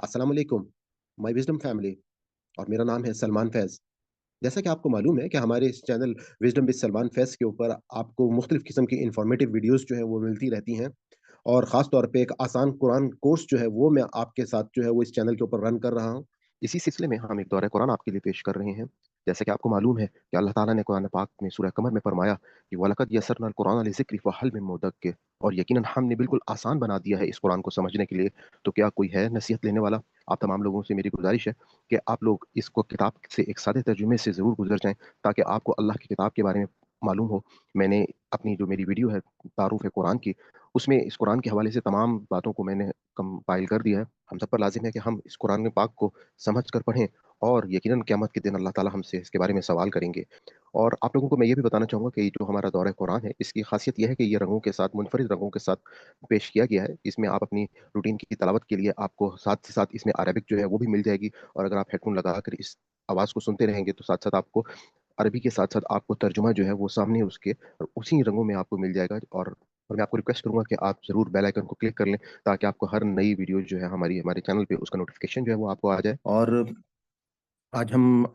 अस्सलाम वालेकुम, my wisdom family. और मेरा नाम है सलमान फैज़। जैसा कि आपको मालूम है कि हमारे इस चैनल विज़डम विद सलमान फैज़ के ऊपर आपको मुख्तलिफ़ किस्म की इन्फॉर्मेटिव वीडियोज़ जो है वो मिलती रहती हैं। और ख़ास तौर पे एक आसान कुरान कोर्स जो है वो मैं आपके साथ जो है वो इस चैनल के ऊपर रन कर रहा हूँ। इसी सिलसिले में हम एक दौरा कुरान आपके लिए पेश कर रहे हैं। जैसा कि आपको मालूम है कि अल्लाह ताला ने कुरान पाक में सूरह कमर में फरमाया कि वलक़द यस्सरनल कुरान लिज़िक्रि फ़हल मिन मुद्दक्किर, और यकीनन हमने बिल्कुल आसान बना दिया है इस कुरान को समझने के लिए, तो क्या कोई है नसीहत लेने वाला? आप तमाम लोगों से मेरी गुज़ारिश है कि आप लोग इसको किताब से एक सादे तर्जुमे से ज़रूर गुज़र जाएँ, ताकि आपको अल्लाह की किताब के बारे में मालूम हो। मैंने अपनी जो मेरी वीडियो है तारुफ़ कुरान की, उसमें इस कुरान के हवाले से तमाम बातों को मैंने कंपाइल कर दिया है। हम सब पर लाज़िम है कि हम इस कुरान पाक को समझ कर पढ़ें, और यकीनन क़यामत के दिन अल्लाह ताला हमसे इसके बारे में सवाल करेंगे। और आप लोगों को मैं ये भी बताना चाहूँगा कि जो हमारा दौरा कुरान है, इसकी ख़ासियत ये है कि ये रंगों के साथ, मुनफ़रिद रंगों के साथ पेश किया गया है। इसमें आप अपनी रूटीन की तिलावत के लिए आपको साथ ही साथ इसमें अरबिक जो है वो भी मिल जाएगी, और अगर आप हेडफ़ोन लगाकर इस आवाज़ को सुनते रहेंगे तो साथ-साथ आपको अरबी के साथ-साथ आपको तर्जुमा जो है वो सामने उसके उसी रंगों में आपको मिल जाएगा। और मैं आपको रिक्वेस्ट करूँगा कि आप ज़रूर बेल आइकन को क्लिक कर लें, ताकि आपको हर नई वीडियो जो है हमारे चैनल पे उसका नोटिफ़िकेशन जो है वो आपको आ जाए। और आज हम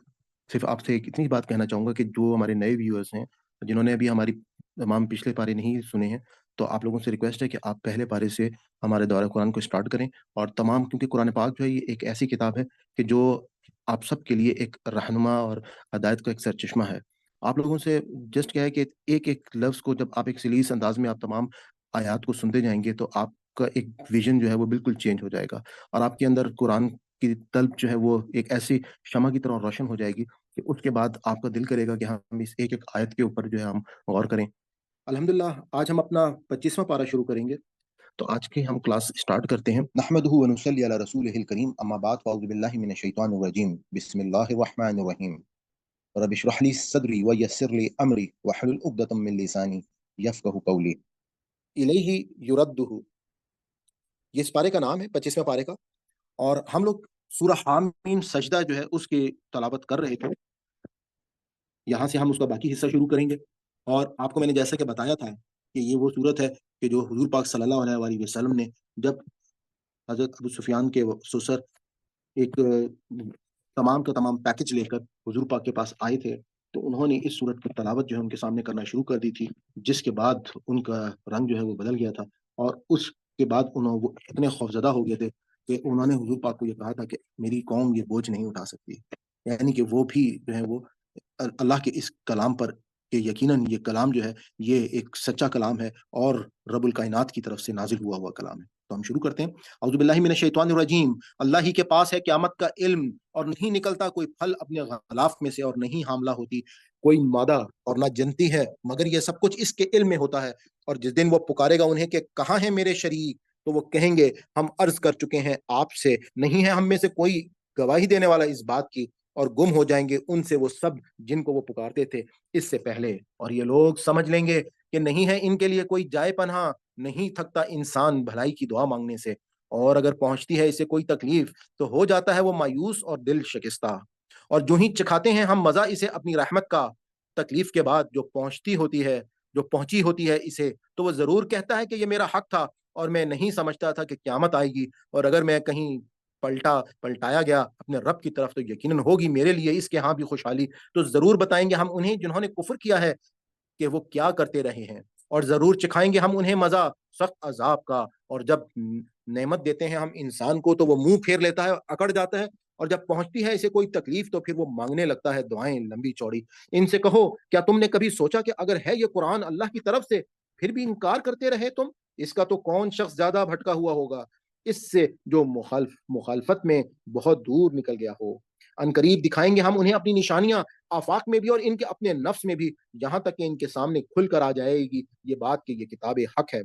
सिर्फ़ आपसे एक इतनी बात कहना चाहूँगा कि जो हमारे नए व्यूअर्स हैं, जिन्होंने अभी हमारी तमाम पिछले पारे नहीं सुने हैं, तो आप लोगों से रिक्वेस्ट है कि आप पहले पारे से हमारे दौरा कुरान को स्टार्ट करें। और तमाम, क्योंकि कुरान पाक जो है ये एक ऐसी किताब है कि जो आप सब के लिए एक रहनुमा और हिदायत का एक सरचश्मा है। आप लोगों से जस्ट क्या है कि एक-एक लफ्ज़ को जब आप एक सलीस अंदाज़ में आप तमाम आयात को सुनते जाएँगे, तो आपका एक विज़न जो है वो बिल्कुल चेंज हो जाएगा, और आपके अंदर कुरान की तलब जो है वो एक ऐसी शम्मा की तरह रोशन हो जाएगी कि उसके बाद आपका दिल करेगा कि हम इस एक-एक आयत के ऊपर जो है हम गौर करें। अल्हम्दुलिल्लाह, आज हम अपना 25वां पारा शुरू करेंगे। तो आज की हम क्लास स्टार्ट करते हैं। नहमदुहु व नुसल्ली अला रसूलिहिल करीम, अम्मा बाद, फ़अऊज़ु बिल्लाहि मिनश शैतानिर रजीम। बिस्मिल्लाहिर रहमानिर रहीम। रब्बि इश्रह ली सदरी व यस्सिर ली अमरी वहलुल उक़दतम मिन लिसानी यफ़क़हू क़ौली। इलैहि युरद्दुहु, ये इस पारे का नाम है, 25वें पारे का। और हम लोग सूरह हामीम सजदा जो है उसकी तलावत कर रहे थे। यहाँ से हम उसका बाकी हिस्सा शुरू करेंगे। और आपको मैंने जैसा कि बताया था कि ये वो सूरत है कि जो हुज़ूर पाक सल्लल्लाहु अलैहि वसल्लम ने, जब हज़रत अबू सुफ़ियान के वो ससुर एक तमाम का तमाम पैकेज लेकर हुज़ूर पाक के पास आए थे, तो उन्होंने इस सूरत की तलावत जो है उनके सामने करना शुरू कर दी थी, जिसके बाद उनका रंग जो है वो बदल गया था। और उसके बाद वो इतने खौफ़ज़दा हो गए थे कि उन्होंने हुज़ूर पाक को ये कहा था कि मेरी कौम ये बोझ नहीं उठा सकती। यानी कि वो भी जो है वो अल्लाह के इस कलाम पर, कि यकीनन ये कलाम जो है ये एक सच्चा कलाम है और रब्बुल कायनात की तरफ से नाज़िल हुआ हुआ कलाम है। तो हम शुरू करते हैं। औज़ु बिल्लाहि मिनश शैतानिर रजीम। अल्लाह ही के पास है क़यामत का इल्म, और नहीं निकलता कोई फल अपने ग़िलाफ़ में से, और नहीं हामला होती कोई मादा, और ना जनती है, मगर ये सब कुछ इसके इल्म में होता है। और जिस दिन वो पुकारेगा उन्हें कि कहाँ हैं मेरे शरीक, तो वो कहेंगे हम अर्ज़ कर चुके हैं आपसे, नहीं है हम में से कोई गवाही देने वाला इस बात की, और गुम हो जाएँगे उनसे वो सब जिनको वो पुकारते थे इससे पहले। और ये लोग समझ लेंगे कि नहीं है इनके लिए कोई जाए पनाह, नहीं थकता इंसान भलाई की दुआ माँगने से, और अगर पहुँचती है इसे कोई तकलीफ, तो हो जाता है वो मायूस और दिल शिकस्ता। और जो ही चखाते हैं हम मज़ा इसे अपनी रहमत का, तकलीफ के बाद जो पहुँची होती है इसे, तो वो ज़रूर कहता है कि ये मेरा हक था, और मैं नहीं समझता था कि क़यामत आएगी, और अगर मैं कहीं पलटाया गया अपने रब की तरफ, तो यकीनन होगी मेरे लिए इसके यहाँ भी खुशहाली। तो ज़रूर बताएँगे हम उन्हें जिन्होंने कुफ़्र किया है कि वो क्या करते रहे हैं, और ज़रूर चखाएँगे हम उन्हें मज़ा सख्त अज़ाब का। और जब नेमत देते हैं हम इंसान को, तो वो मुँह फेर लेता है, अकड़ जाता है, और जब पहुँचती है इसे कोई तकलीफ, तो फिर वो माँगने लगता है दुआएँ लंबी-चौड़ी। इनसे कहो, क्या तुमने कभी सोचा कि अगर है ये कुरान अल्लाह की तरफ से, फिर भी इनकार करते रहे तुम? इसका तो कौन शख्स ज़्यादा भटका हुआ होगा, इससे जो मुखालफत में बहुत दूर निकल गया हो। अनकरीब दिखाएँगे हम उन्हें अपनी निशानियाँ, आफ़ाक में भी और इनके अपने नफ्स में भी, यहाँ तक कि इनके सामने खुल कर आ जाएगी ये बात कि ये किताब हक है।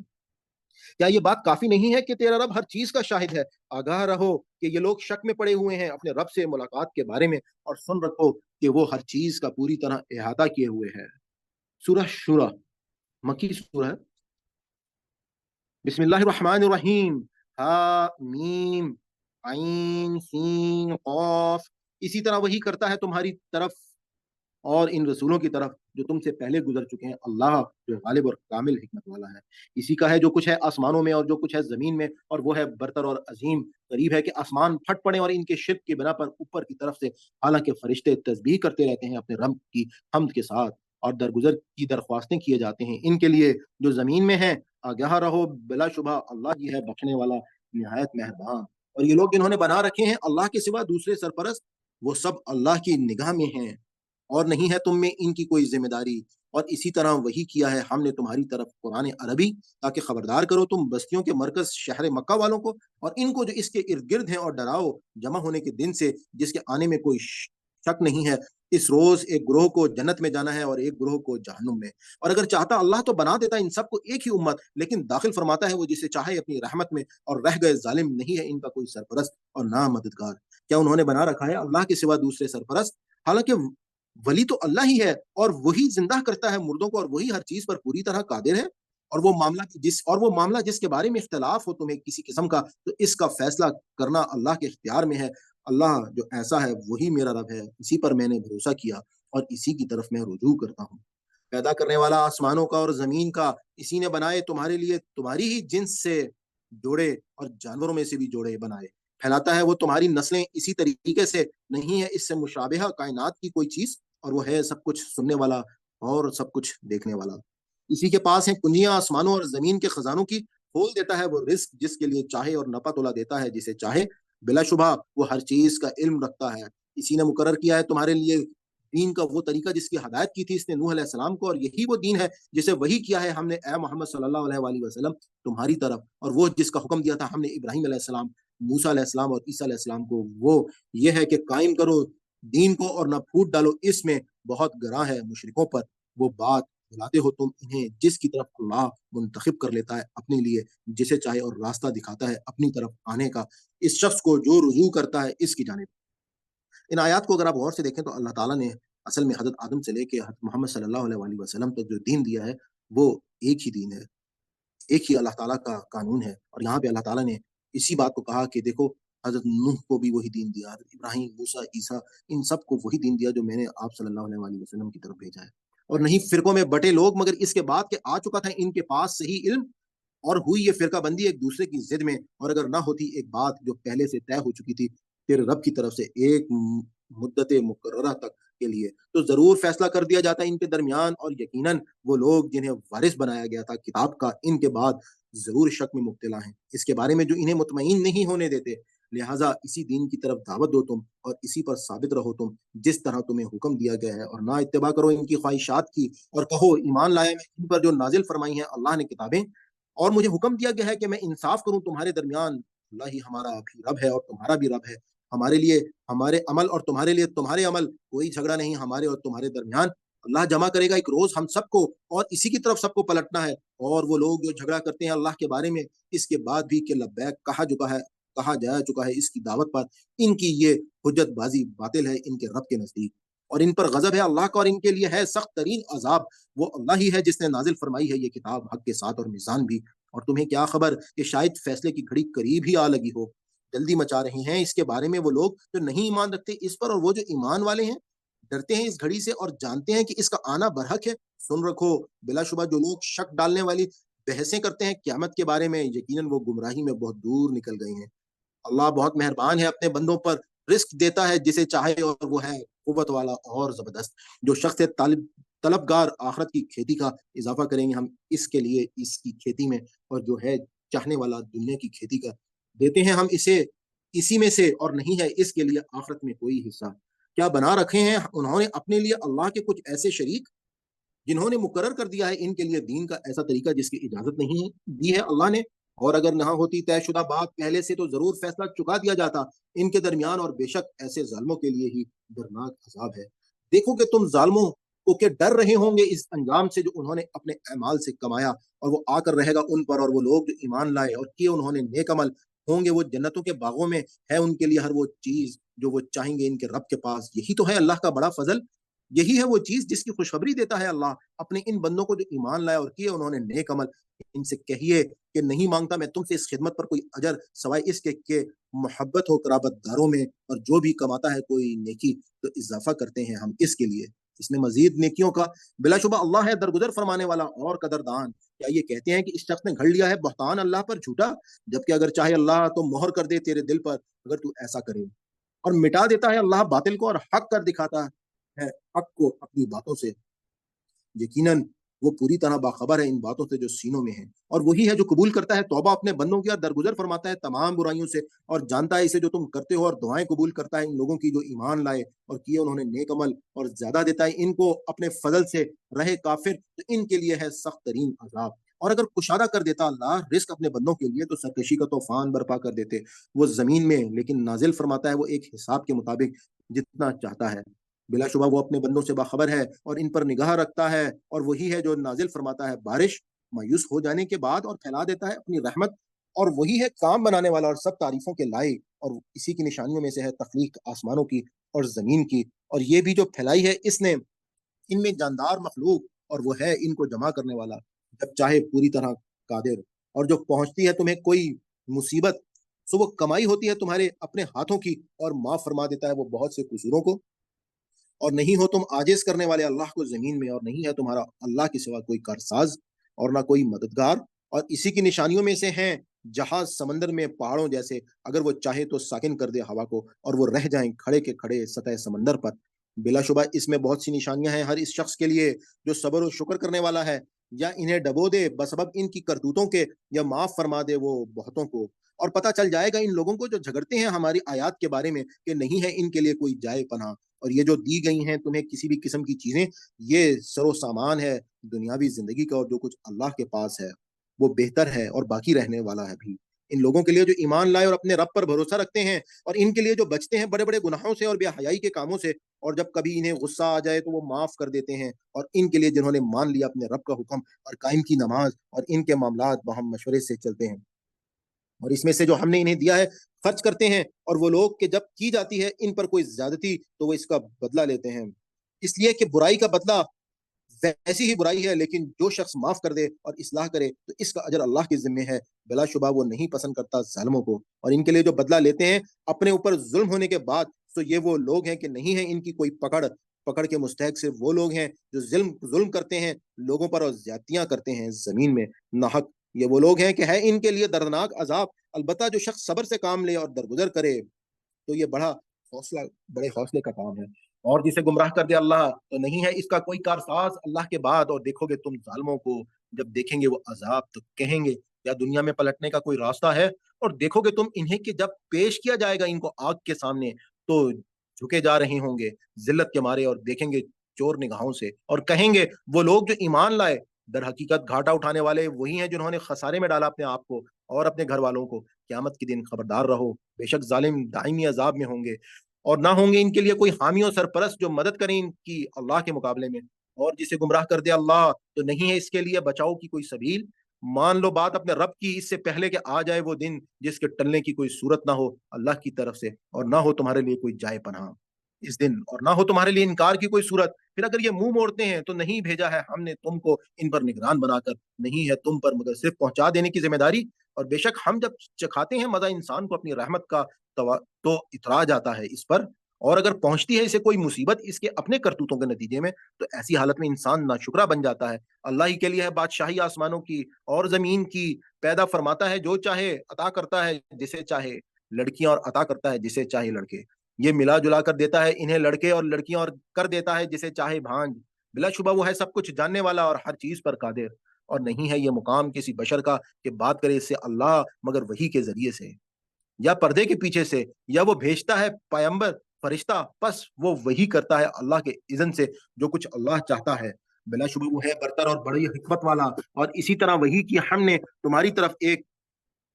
क्या ये बात काफ़ी नहीं है कि तेरा रब हर चीज़ का शाहिद है? आगाह रहो कि ये लोग शक में पड़े हुए हैं अपने रब से मुलाकात के बारे में, और सुन रखो कि वो हर चीज़ का पूरी तरह इहाता किए हुए है। सूरह शूरा, मक्की सूरह है। बिस्मिल्लाहिर रहमानिर रहीम। हा मीम आइन सीन क़ाफ। इसी तरह वही करता है तुम्हारी तरफ, اور इन रसूलों की तरफ जो तुमसे पहले गुज़र चुके हैं। अल्लाह जो गालिब और कामिल हिकमत वाला है। इसी का है जो कुछ है आसमानों में और जो कुछ है ज़मीन में, और वो है बरतर और अज़ीम। करीब है कि आसमान फट पड़े और इनके शिर्क की बिना पर ऊपर की तरफ से हालाँकि फ़रिश्ते तस्बीह करते रहते हैं अपने रब की हम्द के साथ, और दरगुज़र की दरख्वास्तें किए जाते हैं। इनके लिए जो ज़मीन में है आगाह रहो, बिलाशुबह अल्लाह ही है बख्शने वाला, निहायत मेहरबान। और ये लोग जिन्होंने बना रखे हैं अल्लाह के सिवा दूसरे सरपरस्त, वो सब अल्लाह की निगाह में हैं, और नहीं है तुम में इनकी कोई ज़िम्मेदारी। और इसी तरह वही किया है हमने तुम्हारी तरफ कुरान अरबी, ताकि खबरदार करो तुम बस्तियों के मरकज़ शहर मक्का वालों को, और इनको जो इसके इर्द-गिर्द हैं, और डराओ जमा होने के दिन से जिसके आने में कोई शक नहीं है। इस रोज़ एक ग्रोह को जन्नत में जाना है और एक ग्रोह को जहन्नुम में। और अगर चाहता अल्लाह तो बना देता इन सबको एक ही उम्मत, लेकिन दाखिल फरमाता है वो जिसे चाहे अपनी रहमत में, और रह गए ज़ालिम नहीं है इनका कोई सरपरस्त और ना मददगार। क्या उन्होंने बना रखा है अल्लाह के सिवा दूसरे सरपरस्त? हालाँकि वली तो अल्लाह ही है, और वही ज़िंदा करता है मुर्दों को, और वही हर चीज़ पर पूरी तरह कादिर है। और वो मामला जिसके बारे में इख्तिलाफ हो तुम्हें किसी किस्म का, तो इसका फैसला करना अल्लाह के इख्तियार में है। अल्लाह जो ऐसा है वही मेरा रब है, इसी पर मैंने भरोसा किया और इसी की तरफ मैं रुजू करता हूँ। पैदा करने वाला आसमानों का और ज़मीन का, इसी ने बनाए तुम्हारे लिए तुम्हारी ही जिन्स से जोड़े, और जानवरों में से भी जोड़े बनाए। फैलाता है वो तुम्हारी नस्लें इसी तरीके से, नहीं है इससे मुशाबिहा कायनात की कोई चीज़, और वो है सब कुछ सुनने वाला और सब कुछ देखने वाला। इसी के पास हैं कुंजियाँ आसमानों और ज़मीन के खज़ानों की, खोल देता है वो रिज़्क जिसके लिए चाहे, और नफ़ा-तुला देता है जिसे चाहे। बिलाशुबहा वो हर चीज़ का इल्म रखता है। इसी ने मुकर्रर किया है तुम्हारे लिए दीन का वो तरीका जिसकी हदायत की थी इसने नूह अलैहिस्सलाम को, और यही वो दीन है जिसे वही किया है हमने ए मोहम्मद सल्लल्लाहु अलैहि वसल्लम तुम्हारी तरफ, और वो जिसका हुक्म दिया था हमने इब्राहीम अलैहिस्सलाम, मूसा अलैहिस्सलाम और ईसा अलैहिस्सलाम को, वो ये है कि कायम करो दीन को और ना फूट डालो इसमें, बहुत गरा है मुशरिकों पर वो बात बुलाते हो तुम इन्हें जिसकी तरफ अल्लाह मुंतखब कर लेता है अपने लिए जिसे चाहे, और रास्ता दिखाता है अपनी तरफ आने का इस शख्स को जो रुजू करता है इसकी जानिब। इन आयात को अगर आप गौर से देखें तो अल्लाह ताला ने असल में हज़रत आदम से लेके हज़रत मोहम्मद सल्लल्लाहु अलैहि वसल्लम तक जो दीन दिया है, वो एक ही दीन है, एक ही अल्लाह ताला का कानून है। और यहाँ पे अल्लाह ताला ने इसी बात को कहा कि देखो, हज़रत नूह को भी वही दीन दिया, हज़रत इब्राहीम, मूसा, ईसा, इन सबको वही दीन दिया जो मैंने आप सल्लल्लाहु अलैहि वसल्लम की तरफ भेजा है। और नहीं फ़िरकों में बँटे लोग, मगर इसके बाद के आ चुका था इनके पास सही इल्म, और हुई ये फ़िरकाबंदी एक दूसरे की ज़िद में, और अगर ना होती एक बात जो पहले से तय हो चुकी थी तेरे रब की तरफ से एक मुद्दत मुकर्ररा तक के लिए, तो ज़रूर फ़ैसला कर दिया जाता इनके दरमियान, और यकीनन वो लोग जिन्हें वारिस बनाया गया था किताब का, इनके बाद ज़रूर शक में मुब्तला हैं, इसके बारे में जो इन्हें मुतमईन नहीं होने देते। लिहाज़ा इसी दीन की तरफ दावत दो तुम, और इसी पर साबित रहो तुम, जिस तरह तुम्हें हुक्म दिया गया है, और ना इत्तिबा करो इनकी ख्वाहिशात की, और कहो ईमान लाया मैं इन पर जो नाज़िल फ़रमाई हैं अल्लाह ने किताबें, और मुझे हुक्म दिया गया है कि मैं इंसाफ करूँ तुम्हारे दरमियान। अल्लाह ही हमारा भी रब है और तुम्हारा भी रब है। हमारे लिए हमारे अमल और तुम्हारे लिए तुम्हारे अमल, कोई झगड़ा नहीं हमारे और तुम्हारे दरमियान। अल्लाह जमा करेगा एक रोज़ हम सबको, और इसी की तरफ सबको पलटना है। और वो लोग जो झगड़ा करते हैं अल्लाह के बारे में, इसके बाद भी कि लब्बैक कहा जा चुका है इसकी दावत पर, इनकी ये हुज्जतबाज़ी बातिल है इनके रब के नज़दीक, और इन पर गज़ब है अल्लाह का, और इनके लिए है सख्त तरीन अज़ाब। वो अल्लाह ही है जिसने नाज़िल फरमाई है ये किताब हक के साथ और मीज़ान भी। और तुम्हें क्या खबर कि शायद फैसले की घड़ी करीब ही आ लगी हो। जल्दी मचा रहे हैं इसके बारे में वो लोग जो नहीं ईमान रखते इस पर, और वो जो ईमान वाले हैं डरते हैं इस घड़ी से और जानते हैं कि इसका आना बरहक है। सुन रखो, बिलाशुबा जो लोग शक डालने वाली बहसें करते हैं क़यामत के बारे में, यकीनन वो गुमराही में बहुत दूर निकल गए हैं। अल्लाह बहुत मेहरबान है अपने बंदों पर, रिस्क देता है जिसे चाहे, और वो है कुव्वत वाला और ज़बरदस्त। जो शख्स तलबगार आखिरत की खेती का इज़ाफ़ा करेंगे हम इसके लिए इसकी खेती में, और जो है चाहने वाला दुनिया की खेती का देते हैं हम इसे इसी में से, और नहीं है इसके लिए आखिरत में कोई हिस्सा। क्या बना रखे हैं उन्होंने अपने लिए अल्लाह के कुछ ऐसे शरीक, जिन्होंने मुकर्रर कर दिया है इनके लिए दीन का ऐसा तरीका जिसकी इजाज़त नहीं दी है अल्लाह ने। और अगर ना होती तयशुदा बात पहले से, तो ज़रूर फैसला चुका दिया जाता इनके दरमियान, और बेशक ऐसे ज़ालिमों के लिए ही दर्दनाक अज़ाब है। देखो कि तुम ज़ालिमों को के डर रहे होंगे इस अंजाम से जो उन्होंने अपने अमाल से कमाया, और वो आकर रहेगा उन पर, और वो लोग जो ईमान लाए और किए उन्होंने नेक अमल, होंगे वो जन्नतों के बागों में, है उनके लिए हर वो चीज़ जो वो चाहेंगे इनके रब के पास। यही तो है अल्लाह का बड़ा फ़ज़ल। यही है वो चीज़ जिसकी खुशखबरी देता है अल्लाह अपने इन बंदों को जो ईमान लाए और किए उन्होंने नेक अमल। इनसे कहिए कि नहीं माँगता मैं तुमसे इस खिदमत पर कोई अजर, सवाए इसके कि मोहब्बत हो क़राबतदारों में, और जो भी कमाता है कोई नेकी तो इज़ाफ़ा करते हैं हम इसके लिए। اس میں مزید نیکیوں کا بلا شبہ اللہ ہے درگزر فرمانے والا اور قدردان. کیا یہ کہتے ہیں کہ اس شخص نے گھڑ لیا ہے بہتان اللہ پر جھوٹا، جبکہ اگر چاہے اللہ تو مہر کر دے تیرے دل پر اگر تو ایسا کرے. اور مٹا دیتا ہے اللہ باطل کو اور حق کر دکھاتا ہے حق کو اپنی باتوں سے. یقیناً وہ پوری طرح باخبر ہے ان باتوں سے جو سینوں میں ہیں. اور وہی ہے جو قبول کرتا ہے توبہ اپنے بندوں کی اور درگزر فرماتا ہے تمام برائیوں سے، اور جانتا ہے اسے جو تم کرتے ہو، اور دعائیں قبول کرتا ہے ان لوگوں کی جو ایمان لائے اور کیے انہوں نے نیک عمل، اور زیادہ دیتا ہے ان کو اپنے فضل سے. رہے کافر تو ان کے لیے ہے سخت ترین عذاب. اور اگر کشادہ کر دیتا اللہ رزق اپنے بندوں کے لیے تو سرکشی کا طوفان برپا کر دیتے وہ زمین میں، لیکن نازل فرماتا ہے وہ ایک حساب کے مطابق جتنا چاہتا ہے. بلا شبہ وہ اپنے بندوں سے باخبر ہے اور ان پر نگاہ رکھتا ہے. اور وہی ہے جو نازل فرماتا ہے بارش مایوس ہو جانے کے بعد اور پھیلا دیتا ہے اپنی رحمت. اور وہی ہے کام بنانے والا اور سب تعریفوں کے لائے. اور اسی کی نشانیوں میں سے ہے تخلیق آسمانوں کی اور زمین کی، اور یہ بھی جو پھیلائی ہے اس نے ان میں جاندار مخلوق، اور وہ ہے ان کو جمع کرنے والا جب چاہے پوری طرح قادر. اور جو پہنچتی ہے تمہیں کوئی مصیبت سو وہ کمائی ہوتی ہے تمہارے اپنے ہاتھوں کی، اور معاف فرما دیتا ہے وہ بہت سے قصوروں کو. اور نہیں ہو تم عاجز کرنے والے اللہ کو زمین میں، اور نہیں ہے تمہارا اللہ کے سوا کوئی کارساز اور نہ کوئی مددگار. اور اسی کی نشانیوں میں سے ہیں جہاز سمندر میں پہاڑوں جیسے، اگر وہ چاہے تو ساکن کر دے ہوا کو اور وہ رہ جائیں کھڑے کے کھڑے سطح سمندر پر. بلا شبہ اس میں بہت سی نشانیاں ہیں ہر اس شخص کے لیے جو صبر و شکر کرنے والا ہے. یا انہیں ڈبو دے بسبب ان کی کرتوتوں کے، یا معاف فرما دے وہ بہتوں کو. اور پتہ چل جائے گا ان لوگوں کو جو جھگڑتے ہیں ہماری آیات کے بارے میں کہ نہیں ہے ان کے لیے کوئی جائے پناہ. اور یہ جو دی گئی ہیں تمہیں کسی بھی قسم کی چیزیں، یہ سر و سامان ہے دنیاوی زندگی کا، اور جو کچھ اللہ کے پاس ہے وہ بہتر ہے اور باقی رہنے والا ہے بھی ان لوگوں کے لیے جو ایمان لائے اور اپنے رب پر بھروسہ رکھتے ہیں، اور ان کے لیے جو بچتے ہیں بڑے بڑے گناہوں سے اور بے حیائی کے کاموں سے، اور جب کبھی انہیں غصہ آ جائے تو وہ معاف کر دیتے ہیں. اور ان کے لیے جنہوں نے مان لیا اپنے رب کا حکم اور قائم کی نماز، اور ان کے معاملات باہم مشورے سے چلتے ہیں، اور اس میں سے جو ہم نے انہیں دیا ہے خرچ کرتے ہیں. اور وہ لوگ کہ جب کی جاتی ہے ان پر کوئی زیادتی تو وہ اس کا بدلہ لیتے ہیں، اس لیے کہ برائی کا بدلہ ویسی ہی برائی ہے، لیکن جو شخص معاف کر دے اور اصلاح کرے تو اس کا اجر اللہ کے ذمہ ہے. بلا شبہ وہ نہیں پسند کرتا ظالموں کو. اور ان کے لیے جو بدلہ لیتے ہیں اپنے اوپر ظلم ہونے کے بعد، تو یہ وہ لوگ ہیں کہ نہیں ہے ان کی کوئی پکڑ کے مستحق صرف وہ لوگ ہیں جو ظلم کرتے ہیں لوگوں پر اور زیادتیاں کرتے ہیں زمین میں ناحق. یہ وہ لوگ ہیں کہ ہے ان کے لیے دردناک عذاب. البتہ جو شخص صبر سے کام لے اور درگزر کرے تو یہ بڑے حوصلے کا کام ہے. اور جسے گمراہ کر دے اللہ تو نہیں ہے اس کا کوئی کارساز اللہ کے بعد. اور دیکھو گے تم ظالموں کو جب دیکھیں گے وہ عذاب تو کہیں گے کیا دنیا میں پلٹنے کا کوئی راستہ ہے. اور دیکھو گے تم انہیں کہ جب پیش کیا جائے گا ان کو آگ کے سامنے تو جھکے جا رہے ہوں گے ذلت کے مارے، اور دیکھیں گے چور نگاہوں سے، اور کہیں گے وہ لوگ جو ایمان لائے در حقیقت گھاٹا اٹھانے والے وہی ہیں جنہوں نے خسارے میں ڈالا اپنے آپ کو اور اپنے گھر والوں کو. قیامت کے دن خبردار رہو بے شک ظالم دائمی عذاب میں ہوں گے، اور نہ ہوں گے ان کے لیے کوئی حامی و سرپرست جو مدد کریں ان کی اللہ کے مقابلے میں. اور جسے گمراہ کر دے اللہ تو نہیں ہے اس کے لیے بچاؤ کی کوئی سبیل. مان لو بات اپنے رب کی اس سے پہلے کہ آ جائے وہ دن جس کے ٹلنے کی کوئی صورت نہ ہو اللہ کی طرف سے، اور نہ ہو تمہارے لیے کوئی جائے پناہ اس دن، اور نہ ہو تمہارے لیے انکار کی کوئی صورت. پھر اگر یہ منہ موڑتے ہیں تو نہیں بھیجا ہے ہم نے تم کو ان پر نگران بنا کر، نہیں ہے تم پر مگر صرف پہنچا دینے کی ذمہ داری. اور بے شک ہم جب چکھاتے ہیں مزہ انسان کو اپنی رحمت کا تو اترا جاتا ہے اس پر. اور اگر پہنچتی ہے اسے کوئی مصیبت اس کے اپنے کرتوتوں کے نتیجے میں تو ایسی حالت میں انسان ناشکرا بن جاتا ہے. اللہ ہی کے لیے ہے بادشاہی آسمانوں کی اور زمین کی، پیدا فرماتا ہے جو چاہے عطا کرتا ہے جسے چاہے لڑکیاں اور عطا کرتا ہے جسے چاہے لڑکے. یہ ملا جلا کر دیتا ہے انہیں لڑکے اور لڑکیاں اور کر دیتا ہے جسے چاہے بھانج. بلا شبہ وہ ہے سب کچھ جاننے والا اور ہر چیز پر قادر. اور نہیں ہے یہ مقام کسی بشر کا کہ بات کرے اس سے اللہ مگر وحی کے ذریعے سے یا پردے کے پیچھے سے، یا وہ بھیجتا ہے پیغمبر فرشتہ پس وہ وہی کرتا ہے اللہ کے اذن سے جو کچھ اللہ چاہتا ہے. بلا شبہ وہ ہے برتر اور بڑی حکمت والا. اور اسی طرح وہی کی ہم نے تمہاری طرف ایک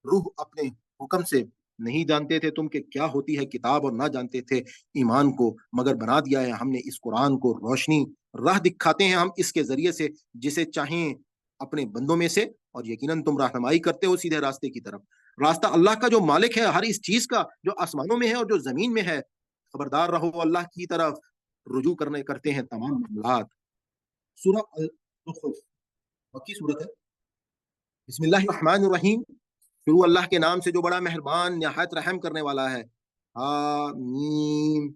روح اپنے حکم سے، نہیں جانتے تھے تم کہ کیا ہوتی ہے کتاب، اور نہ جانتے تھے ایمان کو، مگر بنا دیا ہے ہم نے اس قرآن کو روشنی، راہ دکھاتے ہیں ہم اس کے ذریعے سے جسے چاہیں اپنے بندوں میں سے. اور یقیناً تم رہنمائی کرتے ہو سیدھے راستے کی طرف. راستہ اللہ کا جو مالک ہے ہر اس چیز کا جو آسمانوں میں ہے اور جو زمین میں ہے. خبردار رہو اللہ کی طرف رجوع کرتے ہیں تمام معاملات. سورہ الزخرف مکی سورت ہے. بسم اللہ الرحمن الرحیم، شروع اللہ کے نام سے جو بڑا مہربان نہایت رحم کرنے والا ہے. حامیم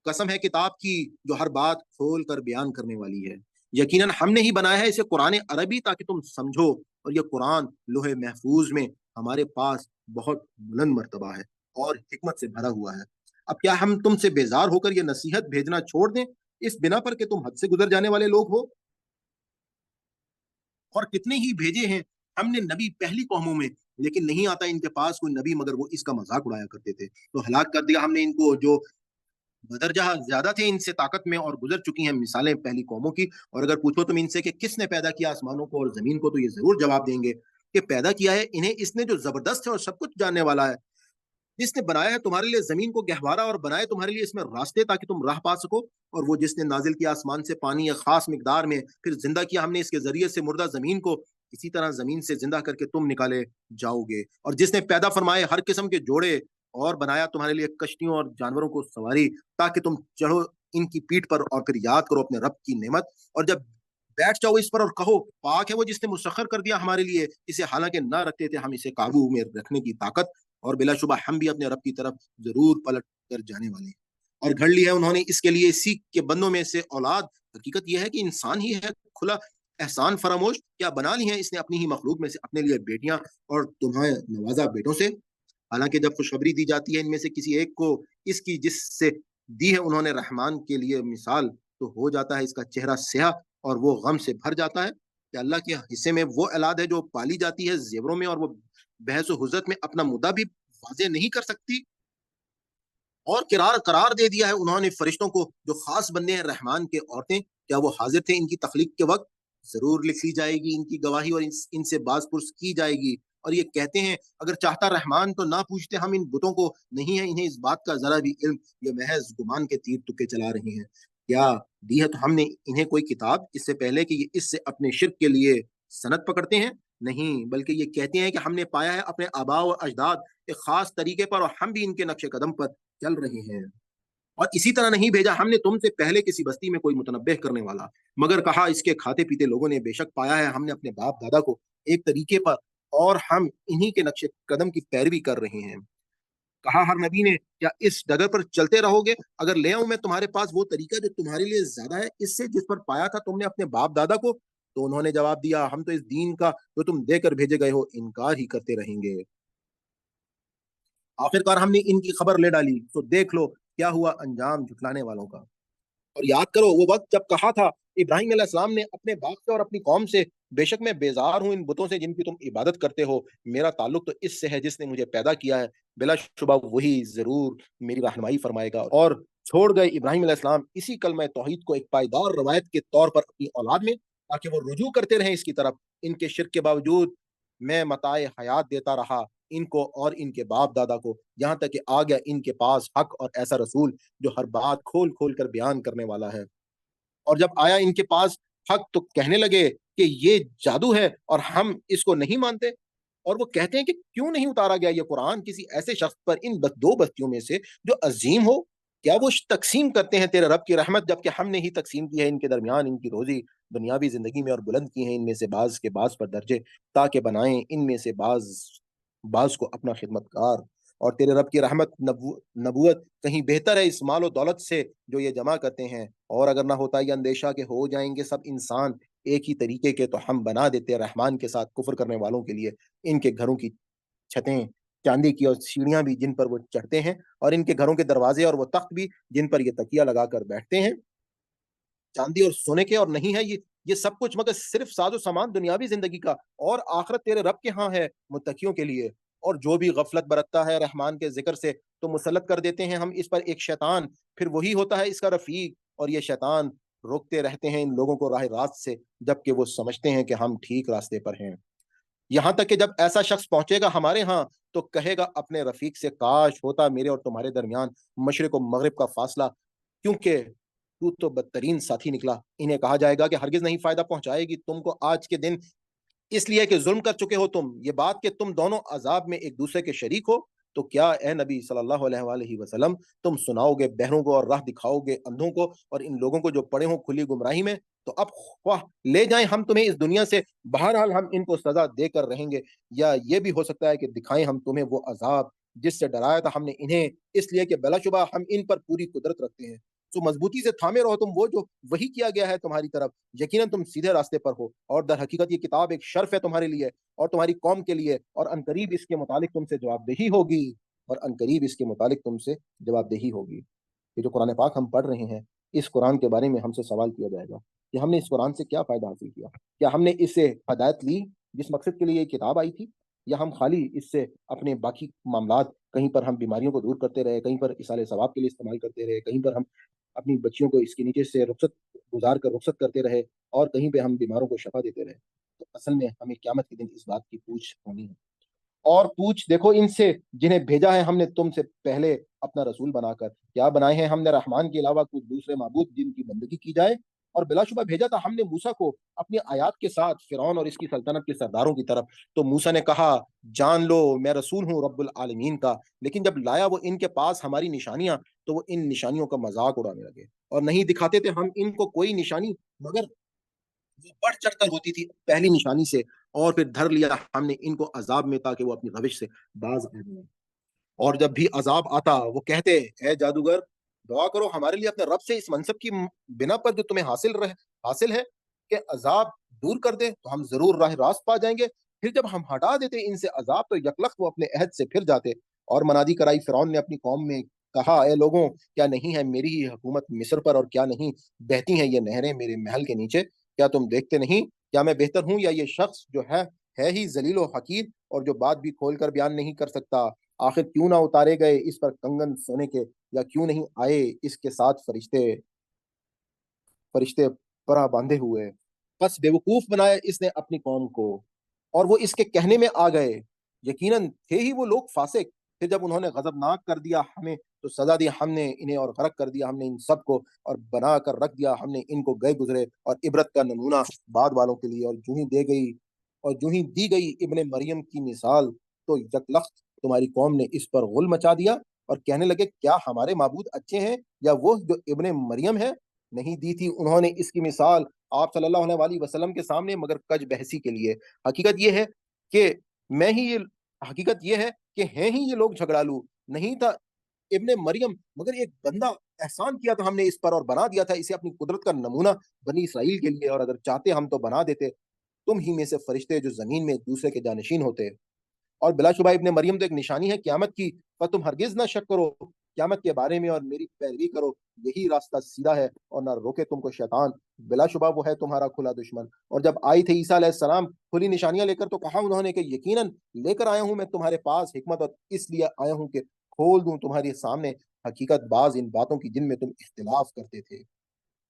कसम है किताब की जो हर बात खोल कर बयान करने वाली है। यकीनन हमने ही बनाया है इसे कुरान अरबी ताकि तुम समझो, और ये कुरान लोहे महफूज में हमारे पास बहुत बुलंद मर्तबा है और हिकमत से भरा हुआ है। अब क्या हम तुमसे बेजार होकर ये नसीहत भेजना छोड़ दें इस बिना पर कि तुम हद से गुजर जाने वाले लोग हो? और कितने ही भेजे हैं हमने नबी पहली कौमों में, लेकिन नहीं आता इनके पास कोई नबी मगर वो इसका मजाक उड़ाया करते थे, तो हलाक कर दिया हमने इनको जो बदरजहा ज्यादा थे इनसे ताकत में, और गुजर चुकी हैं मिसालें पहली कौमों की। और अगर पूछो तुम इनसे कि किसने पैदा किया आसमानों को और जमीन को, तो ये जरूर जवाब देंगे कि पैदा किया है इन्हें इसने जो जबरदस्त है और सब कुछ जानने वाला है, जिसने बनाया है तुम्हारे लिए जमीन को गहवारा और बनाए तुम्हारे लिए इसमें रास्ते ताकि तुम राह पा सको। और वो जिसने नाजिल किया आसमान से पानी एक खास मिकदार में, फिर जिंदा किया हमने इसके जरिए से मुर्दा जमीन को, इसी तरह जमीन से जिंदा करके तुम निकाले जाओगे। और जिसने पैदा फरमाए हर किस्म के जोड़े और बनाया तुम्हारे लिए कश्तियों और जानवरों को सवारी ताकि तुम चढ़ो इनकी पीठ पर और फिर याद करो अपने रब की नेमत। और जब बैठ जाओ इस पर और कहो पाक है वो जिसने मुसख्खर कर दिया हमारे लिए इसे, हालांकि ना रखते थे हम इसे काबू में रखने की ताकत, और बिलाशुबा हम भी अपने रब की तरफ जरूर पलट कर जाने वाले हैं। और घड़ ली है उन्होंने इसके लिए इसी के बंदों में से औलाद। हकीकत यह है कि इंसान ही है खुला एहसान फरामोश, क्या बना ली है इसने अपनी ही मखलूक में से अपने लिए बेटियां और तुम्हें नवाजा बेटों से। हालांकि जब खुशखबरी दी जाती है इनमें से किसी एक को इसकी जिससे दी है उन्होंने रहमान के लिए मिसाल, तो हो जाता है इसका चेहरा स्याह और वो गम से भर जाता है कि अल्लाह के हिस्से में वो औलाद है जो पाली जाती है जेवरों में, और वो बहस हुज्जत में अपना मुद्दा भी वाजे नहीं कर सकती। और किरार करार दे दिया है उन्होंने फरिश्तों को जो खास बंदे हैं रहमान के औरतें, क्या वो हाजिर थे इनकी तखलीक के वक्त? जरूर लिख ली जाएगी इनकी गवाही और इनसे बाज पुरस की जाएगी। और ये कहते हैं अगर चाहता रहमान तो ना पूछते हम इन बुतों को, नहीं है इन्हें इस बात का जरा भी इल्म, ये महज गुमान के तीर तुक्के चला रहे हैं। क्या दी है तो हमने इन्हें कोई किताब इससे पहले कि ये इससे अपने शिरक के लिए सनद पकड़ते हैं? नहीं, बल्कि ये कहते हैं कि हमने पाया है अपने आबा और अजदाद एक खास तरीके पर और हम भी इनके नक्शे कदम पर चल रहे हैं। और इसी तरह नहीं भेजा हमने तुमसे पहले किसी बस्ती में कोई मुतनब्बे करने वाला, मगर कहा इसके खाते पीते लोगों ने बेशक पाया है हमने अपने बाप दादा को एक तरीके पर और हम इन्हीं के नक्शे कदम की पैरवी कर रहे हैं। कहा हर नबी ने क्या इस डगर पर चलते रहोगे? अगर ले आऊं मैं तुम्हारे पास वो तरीका जो तुम्हारे लिए ज्यादा है इससे जिस पर पाया था तुमने अपने बाप दादा को, तो उन्होंने जवाब दिया हम तो इस दीन का जो तुम देकर भेजे गए हो इनकार ही करते रहेंगे। आखिरकार हमने इनकी खबर ले डाली, तो देख लो क्या हुआ अंजाम झुटलाने वालों का। और याद करो वो वक्त जब कहा था इब्राहिम अलैहिस्सलाम ने अपने बाप से और अपनी कौम से, बेशक मैं बेजार हूं इन बुतों से जिनकी तुम इबादत करते हो, मेरा ताल्लुक तो इससे है जिसने मुझे पैदा किया है, बिलाशुबा वही जरूर मेरी रहनुमाई फरमाएगा। और छोड़ गए इब्राहिम अलैहिस्सलाम इसी कलमा तौहीद को एक पायदार रवायत के तौर पर अपनी औलाद में, ताकि वो रुजू करते रहें इसकी तरफ। इनके शिरक के बावजूद मैं मताए हयात देता रहा इनको और इनके बाप दादा को, यहाँ तक कि आ गया इनके पास हक और ऐसा रसूल जो हर बात खोल खोल कर बयान करने वाला है। और जब आया इनके पास हक तो कहने लगे कि ये जादू है और हम इसको नहीं मानते। और वो कहते हैं कि क्यों नहीं उतारा गया ये कुरान किसी ऐसे शख्स पर इन दो बस्तियों में से जो अजीम हो? क्या वो तकसीम करते हैं तेरे रब की रहमत जबकि हमने ही तकसीम की है इनके दरमियान इनकी रोजी दुनियावी जिंदगी में, और बुलंद की है इनमें से बाज के बाज पर दर्जे ताकि बनाएं इनमें से बाज बाज को अपना खिदमतकार। और तेरे रब की रहमत नबूवत कहीं बेहतर है इस माल और दौलत से जो ये जमा करते हैं। और अगर ना होता ये अंदेशा कि हो जाएंगे सब इंसान एक ही तरीके के, तो हम बना देते रहमान के साथ कुफर करने वालों के लिए इनके घरों की छतें चांदी की और सीढ़ियां भी जिन पर वो चढ़ते हैं, और इनके घरों के दरवाजे और वो तख्त भी जिन पर ये तकिया लगाकर बैठते हैं, चांदी और सोने के। और नहीं है ये सब कुछ मगर सिर्फ साजो सामान दुनियावी जिंदगी का, और आखिरत तेरे रब के यहाँ है मुत्तकियों के लिए। और जो भी गफलत बरतता है रहमान के जिक्र से तो मुसल्लत कर देते हैं हम इस पर एक शैतान, फिर वही होता है इसका रफीक, और ये शैतान रोकते रहते हैं इन लोगों को राह रास्त से जबकि वो समझते हैं कि हम ठीक रास्ते पर हैं। यहाँ तक कि जब ऐसा शख्स पहुंचेगा हमारे यहाँ तो कहेगा अपने रफीक से काश होता मेरे और तुम्हारे दरमियान मशरिक और मगरिब का फासला, क्योंकि तू तो बदतरीन साथी निकला। इन्हें कहा जाएगा कि हरगिज नहीं फायदा पहुंचाएगी तुमको आज के दिन, इसलिए कि जुल्म कर चुके हो तुम, ये बात कि तुम दोनों अजाब में एक दूसरे के शरीक हो। तो क्या ए नबी सल्लल्लाहु अलैहि वसल्लम तुम सुनाओगे बहरों को और राह दिखाओगे अंधों को और इन लोगों को जो पड़े हो खुली गुमराही में? तो अब वाह ले जाएं हम तुम्हें इस दुनिया से, बहरहाल हम इनको सजा देकर रहेंगे, या ये भी हो सकता है कि दिखाएं हम तुम्हें वो अजाब जिससे डराया था हमने इन्हें, इसलिए कि बिलाशुबा हम इन पर पूरी कुदरत रखते हैं। तो मजबूती से थामे रहो, तुम वो जो वही किया गया है तुम्हारी तरफ, यकीनन तुम सीधे रास्ते पर हो। और दर हकीकत ये किताब एक शर्फ है तुम्हारे लिए और तुम्हारी कौम के लिए, और अनकरीब इसके मुतालिक तुमसे जवाबदेही होगी, और अनकरीब इसके मुतालिक तुमसे जवाबदेही होगी। ये जो कुरान पाक हम पढ़ रहे हैं, इस कुरान के बारे में हमसे सवाल किया जाएगा कि हमने इस कुरान से क्या फ़ायदा हासिल किया? क्या हमने इससे हदायत ली जिस मकसद के लिए ये किताब आई थी? या हम खाली इससे अपने बाकी मामलात, कहीं पर हम बीमारियों को दूर करते रहे, कहीं पर इसाले सवाब के लिए इस्तेमाल करते रहे, कहीं पर हम अपनी बच्चियों को इसके नीचे से रुखसत गुज़ार कर रुखसत करते रहे, और कहीं पे हम बीमारों को शफ़ा देते रहे। तो असल में हमें क़यामत के दिन इस बात की पूछ होनी है। और पूछ देखो इनसे जिन्हें भेजा है हमने तुमसे पहले अपना रसूल बनाकर, क्या बनाए हैं हमने रहमान के अलावा कुछ दूसरे माबूद जिनकी बंदगी की जाए? और बिलाशुबा भेजा था हमने मूसा को अपनी आयात के साथ फिरौन और इसकी सल्तनत के सरदारों की तरफ। तो मूसा ने कहा, जान लो मैं रसूल हूँ रब्बुल आलमीन का। लेकिन जब लाया वो इनके पास हमारी निशानियां, तो वो इन निशानियों का मजाक उड़ाने लगे, और नहीं दिखाते थे हम इनको कोई निशानी, मगर वो बढ़ चढ़कर होती थी पहली निशानी से। और फिर धर लिया हमने इनको अजाब में, ताकि वो अपनी रविश से बाज आ जाएं। और जब भी अजाब आता वो कहते, ए जादूगर, दुआ करो हमारे लिए अपने रब से इस मनसब की बिना पर जो तुम्हें हासिल है कि अजाब दूर कर दे, तो हम जरूर राह रास्त पा जाएंगे। फिर जब हम हटा देते इनसे अजाब, तो यकलख्त वो अपने अहद से फिर जाते। और मनादी कराई फिरौन ने अपनी कौम में, कहा, ए लोगों, क्या नहीं है मेरी ही हुकूमत मिस्र पर, और क्या नहीं बहती हैं ये नहरें मेरे महल के नीचे? क्या तुम देखते नहीं? क्या मैं बेहतर हूँ या ये शख्स जो है ही जलील व हकीर, और जो बात भी खोल कर बयान नहीं कर सकता? आखिर क्यों ना उतारे गए इस पर कंगन सोने के, या क्यों नहीं आए इसके साथ फरिश्ते फरिश्ते परा बांधे हुए? बस बेवकूफ बनाया इसने अपनी कौम को, और वो इसके कहने में आ गए। यकीनन थे ही वो लोग फासिक। फिर जब उन्होंने गजबनाक कर दिया हमें, तो सजा दी हमने इन्हें, और गरक कर दिया हमने इन सबको, और बना कर रख दिया हमने इनको गए गुजरे और इबरत का नमूना बाद वालों के लिए। और जूं ही दी गई इब्ने मरियम की मिसाल, तो यकलख्त तुम्हारी कौम ने इस पर गुल मचा दिया, और कहने लगे, क्या हमारे माबूद अच्छे हैं या वो जो इब्ने मरियम है? नहीं दी थी उन्होंने इसकी मिसाल आप सल्लल्लाहु अलैहि वसल्लम के सामने, मगर कज बहसी के लिए। हकीकत ये है कि मैं ही ये हकीकत ये है कि हैं ही ये लोग झगड़ालू। नहीं था इब्ने मरियम, मगर एक बंदा, एहसान किया था हमने इस पर और बना दिया था इसे अपनी कुदरत का नमूना बनी इसराइल के लिए। और अगर चाहते हम तो बना देते तुम ही में से फरिश्ते जो जमीन में एक दूसरे के जानशीन होते। और बिलाशुबा इब्ने मरियम तो एक निशानी है क़यामत की, पर तुम हरगिज़ ना शक करो क़यामत के बारे में, और मेरी पैरवी करो, यही रास्ता सीधा है, और ना रोके तुमको शैतान। बिलाशुबा वो है तुम्हारा खुला दुश्मन। और जब आई थे ईसा अलैहिस्सलाम खुली निशानियां लेकर, तो कहा उन्होंने कि यकीनन लेकर आया हूं मैं तुम्हारे पास हिकमत, और इसलिए आया हूं कि खोल दूं तुम्हारे सामने हकीकत बाज इन बातों की जिनमें तुम इख्तिलाफ करते थे।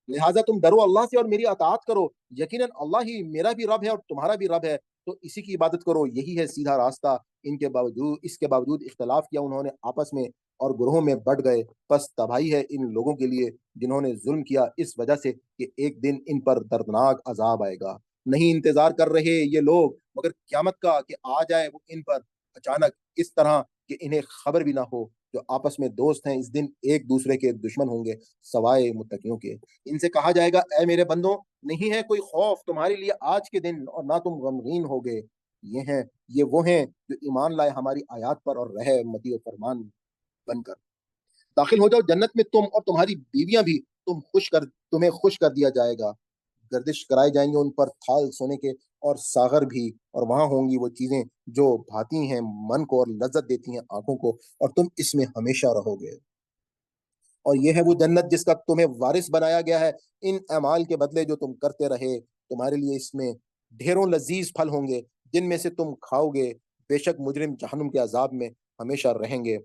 लिहाजा तुम डरो अल्लाह से और मेरी अताअत करो। यकीनन अल्लाह ही मेरा भी रब है और तुम्हारा भी रब है, तो इसी की इबादत करो, यही है सीधा रास्ता। इसके बावजूद इख्तलाफ किया उन्होंने आपस में, और ग्रोहों में बढ़ गए। बस तबाही है इन लोगों के लिए जिन्होंने जुल्म किया, इस वजह से कि एक दिन इन पर दर्दनाक अजाब आएगा। नहीं इंतजार कर रहे ये लोग मगर क़यामत का, कि आ जाए वो इन पर अचानक, इस तरह कि इन्हें खबर भी ना हो। जो आपस में दोस्त हैं इस दिन एक दूसरे के दुश्मन होंगे, सवाए मुत्तकियों के। इनसे कहा जाएगा, ए मेरे बंदो, नहीं है कोई खौफ तुम्हारे लिए आज के दिन, और ना तुम गमगीन होगे। ये हैं ये वो हैं जो ईमान लाए हमारी आयात पर, और रहे मती और फरमान बनकर। दाखिल हो जाओ जन्नत में, तुम और तुम्हारी बीवियां भी। तुम्हें खुश कर दिया जाएगा। गर्दिश कराए जाएंगे उन पर थाल सोने के और सागर भी, और वहां होंगी वो चीजें जो भाती हैं मन को और लज्जत देती हैं आंखों को, और तुम इसमें हमेशा रहोगे। और ये है वो जन्नत जिसका तुम्हें वारिस बनाया गया है इन अमाल के बदले जो तुम करते रहे। तुम्हारे लिए इसमें ढेरों लजीज फल होंगे जिनमें से तुम खाओगे। बेशक मुजरिम जहन्नुम के अजाब में हमेशा रहेंगे,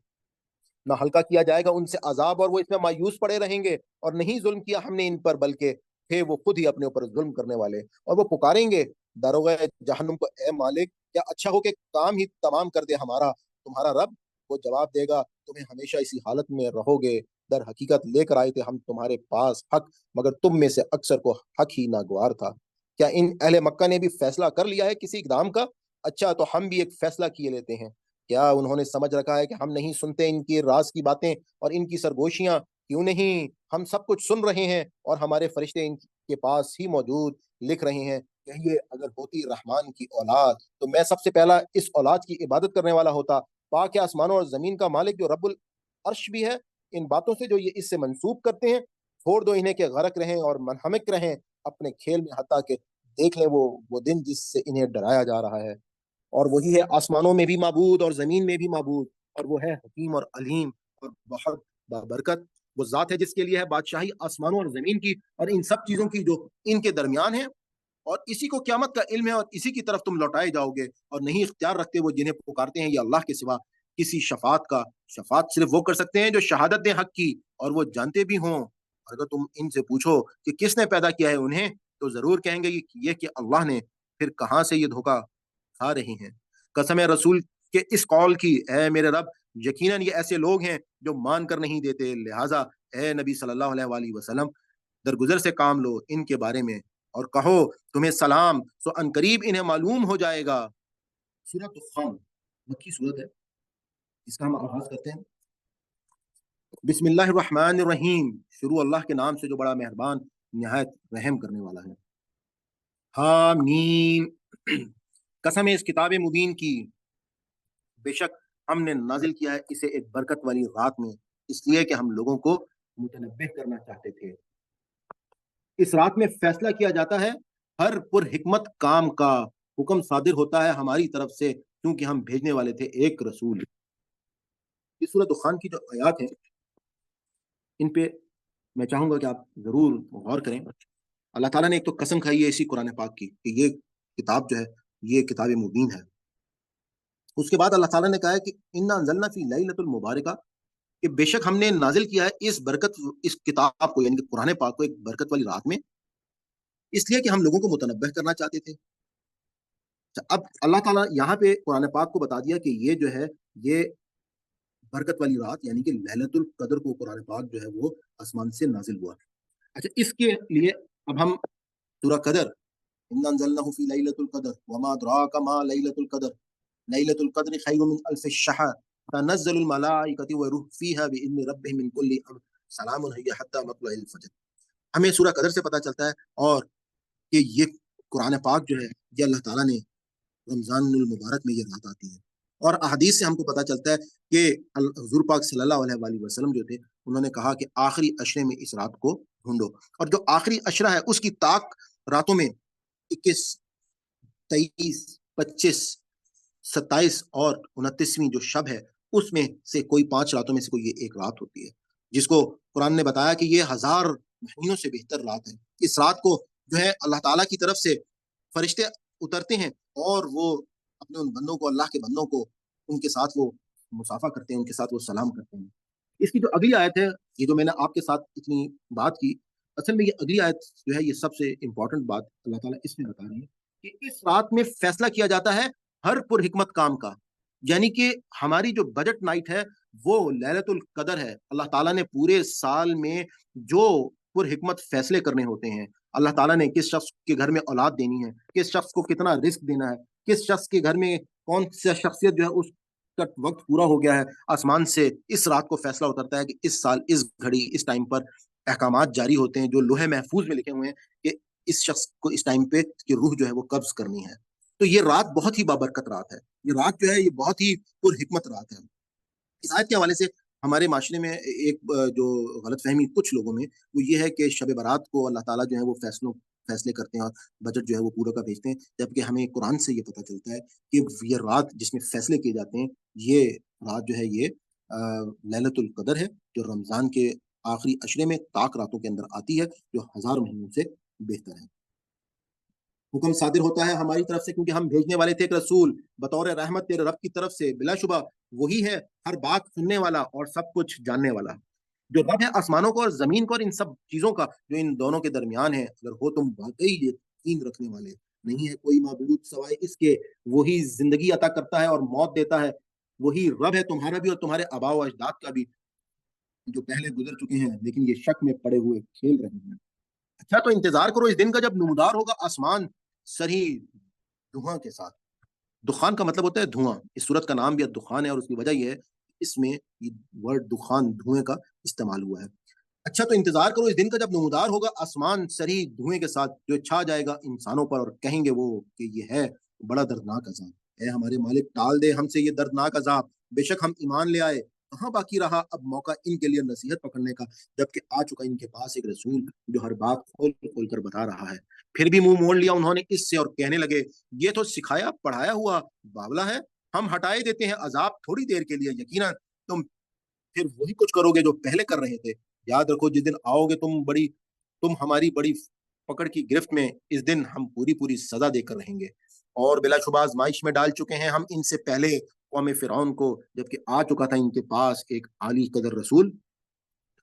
ना हल्का किया जाएगा उनसे अजाब, और वो इसमें मायूस पड़े रहेंगे। और नहीं जुल्म किया हमने इन पर, बल्कि थे वो खुद ही अपने ऊपर जुल्म करने वाले। और वो पुकारेंगे दारोगा जहन्नुम को, ए मालिक, क्या अच्छा हो कि काम ही तमाम कर दे हमारा तुम्हारा रब? वो जवाब देगा, तुम्हें हमेशा इसी हालत में रहोगे। दर हकीकत लेकर आए थे हम तुम्हारे पास हक, मगर तुम में से अक्सर को हक ही नागवार था। क्या इन अहले मक्का ने भी फैसला कर लिया है किसी इकदाम का? अच्छा, तो हम भी एक फैसला किए लेते हैं। क्या उन्होंने समझ रखा है कि हम नहीं सुनते इनकी राज की बातें और इनकी सरगोशियां? क्यों नहीं, हम सब कुछ सुन रहे हैं, और हमारे फरिश्ते इनके पास ही मौजूद लिख रहे हैं। कहिए, अगर होती रहमान की औलाद, तो मैं सबसे पहला इस औलाद की इबादत करने वाला होता। पाक है आसमानों और जमीन का मालिक जो रब्बुल अर्श भी है इन बातों से जो ये इससे मंसूब करते हैं। छोड़ दो इन्हें कि गरक रहें और मनहमिक रहें अपने खेल में, हत्ता कि देख लें वो दिन जिससे इन्हें डराया जा रहा है। और वही है आसमानों में भी माबूद और जमीन में भी माबूद, और वो है हकीम और अलीम और बहुत बाबरकत। वो ज़ात है जिसके लिए है बादशाही आसमानों और ज़मीन की और इन सब चीज़ों की जो इनके दरमियान है, और इसी को क़यामत का इल्म है और इसी की तरफ तुम लौटाए जाओगे, और नहीं इख्तियार रखते वो जिन्हें पुकारते हैं ये अल्लाह के सिवा किसी शफ़ाअत का। शफ़ाअत सिर्फ़ वो कर सकते हैं जो शहादत दें हक़ की और वो जानते भी हों। और अगर तुम इनसे पूछो कि किसने पैदा किया है उन्हें, तो ज़रूर कहेंगे ये कि अल्लाह ने। फिर कहाँ से ये धोखा खा रही हैं। कसम है रसूल के इस कौल की, ऐ मेरे रब, यकीनन ये ऐसे लोग हैं जो मान कर नहीं देते, लिहाजा ए नबी सल्लल्लाहु अलैहि वसल्लम दरगुजर से काम लो इनके बारे में और कहो तुम्हें सलाम, सो अनकरीब इन्हें मालूम हो जाएगा। सूरह दुखान मक्की सूरत है, इसका हम आगाज करते हैं। बिस्मिल्लाहिर रहमानिर रहीम, शुरू अल्लाह के नाम से जो बड़ा मेहरबान निहायत रहम करने वाला है। हामीम, कसम है इस किताब मुबीन की, बेशक हमने नाजिल किया है इसे एक बरकत वाली रात में, इसलिए कि हम लोगों को मुतनब्बिह करना चाहते थे। इस रात में फैसला किया जाता है हर पुर हिकमत काम का, हुक्म सादिर होता है हमारी तरफ से क्योंकि हम भेजने वाले थे एक रसूल। इस सूरह दुखान की जो आयात है इन पे मैं चाहूंगा कि आप जरूर गौर करें। अल्लाह ताला ने एक तो कसम खाई है इसी कुरान पाक की कि ये किताब जो है ये किताब मुबीन है। उसके बाद अल्लाह ताला ने कहा है कि इन्ना अंज़लना फी लैलतुल मुबारका, कि बेशक हमने नाजिल किया है इस किताब को यानी कि कुरान पाक को एक बरकत वाली रात में, इसलिए कि हम लोगों को मुतनब्बह करना चाहते थे। अब अल्लाह ताला यहाँ पे कुरान पाक को बता दिया कि ये जो है ये बरकत वाली रात यानी कि लैलतुल कद्र को कुरान पाक जो है वो आसमान से नाजिल हुआ। अच्छा, इसके लिए अब हम सूरह कदर, इन्ना अंज़लनाहु फी लैलतुल कद्र वमा अदराका मा लैलतुल कद्र लैलतुल कद्र खैरुम मिन अल्फ शहर तनज़्ज़लुल मलाइकतु व रूह फीहा बिइज़्नि रब्बिहिम मिन कुल्लि अम्र सलामुन हिय हत्ता मत्लइल फज्र। हमें सूरह कदर से पता चलता है और कि ये कुरान पाक जो है ये अल्लाह ताला ने रमज़ानुल मुबारक में ये रात आती है। और अहदीस से हमको पता चलता है कि हुज़ूर पाक सल्लल्लाहु अलैहि वसल्लम जो थे उन्होंने कहा कि आखिरी अशरे में इस रात को ढूंढो, और जो आखिरी अशरा है उसकी ताक रातों में 21, 23, 25, 27 और 29वीं जो शब है उसमें से कोई 5 रातों में से कोई ये एक रात होती है, जिसको कुरान ने बताया कि ये हजार महीनों से बेहतर रात है। इस रात को जो है अल्लाह ताला की तरफ से फरिश्ते उतरते हैं और वो अपने उन बंदों को, अल्लाह के बंदों को उनके साथ वो मुसाफा करते हैं, उनके साथ वो सलाम करते हैं। इसकी जो अगली आयत है, ये जो मैंने आपके साथ इतनी बात की, असल में ये अगली आयत जो है ये सबसे इम्पोर्टेंट बात अल्लाह ताला इसमें बता रही है कि इस रात में फैसला किया जाता है हर पुरहिकमत काम का। यानी कि हमारी जो बजट नाइट है वो लैलतुल कदर है। अल्लाह ताला ने पूरे साल में जो पुरहिकमत फैसले करने होते हैं, अल्लाह ताला ने किस शख्स के घर में औलाद देनी है, किस शख्स को कितना रिस्क देना है, किस शख्स के घर में कौन सा शख्सियत जो है उसका वक्त पूरा हो गया है, आसमान से इस रात को फैसला उतरता है कि इस साल इस घड़ी इस टाइम पर अहकामात जारी होते हैं जो लोहे महफूज में लिखे हुए हैं कि इस शख्स को इस टाइम पे की रूह जो है वो कब्ज करनी है। तो ये रात बहुत ही बाबरकत रात है। ये रात जो है ये बहुत ही पुरहिकमत रात है। इस आयत के हवाले से हमारे माशरे में एक जो गलतफहमी कुछ लोगों में वो ये है कि शब बारात को अल्लाह ताला जो है वो फैसले करते हैं और बजट जो है वो पूरा का भेजते हैं, जबकि हमें कुरान से ये पता चलता है कि ये रात जिसमें फैसले किए जाते हैं ये रात जो है ये लैलतुल कदर है, जो रमज़ान के आखिरी अशरे में ताक रातों के अंदर आती है, जो हज़ार महीनों से बेहतर है। हुक्म सादिर होता है हमारी तरफ से क्योंकि हम भेजने वाले थे एक रसूल बतौर रहमत तेरे रब की तरफ से, बिलाशुबा वही है हर बात सुनने वाला और सब कुछ जानने वाला। जो रब है आसमानों को और जमीन को और इन सब चीजों का जो इन दोनों के दरमियान है, अगर हो तुम वाकई यकीन रखने वाले, नहीं है कोई माबूद सवाए इसके, वही जिंदगी अता करता है और मौत देता है, वही रब है तुम्हारा भी और तुम्हारे आबा व अजदाद का भी जो पहले गुजर चुके हैं लेकिन ये शक में पड़े हुए खेल रहे हैं। अच्छा, तो इंतजार करो इस दिन का जब नमदार होगा आसमान सरी धुआं के साथ। दुखान का मतलब होता है धुआं। इस सूरत का नाम भी दुखान है और उसकी वजह यह है इसमें ये वर्ड दुखान धुएं का इस्तेमाल हुआ है। अच्छा, तो इंतजार करो इस दिन का जब नमदार होगा आसमान सरी धुएं के साथ, जो छा जाएगा इंसानों पर और कहेंगे वो कि ये है बड़ा दर्दनाक अजाब। है हमारे मालिक टाल दे हमसे ये दर्दनाक अजाब, बेशक हम ईमान ले आए, कहाँ बाकी रहा अब मौका इनके लिए नसीहत पकड़ने का, जबकि आ चुका इनके पास एक रसूल जो हर बात खोल खोल कर बता रहा है। फिर भी मुंह मोड़ लिया उन्होंने इससे और कहने लगे, ये तो सिखाया पढ़ाया हुआ बावला है, हम हटाए देते हैं अजाब थोड़ी देर के लिए, यकीनन तुम फिर वही कुछ करोगे जो पहले कर रहे थे। याद रखो जिस दिन आओगे तुम हमारी बड़ी पकड़ की गिरफ्त में, इस दिन हम पूरी पूरी सजा देकर रहेंगे। और बिलाशुबा आजमाइश में डाल चुके हैं हम इनसे पहले कौम फिरौन को, जबकि आ चुका था इनके पास एक आली कदर रसूल,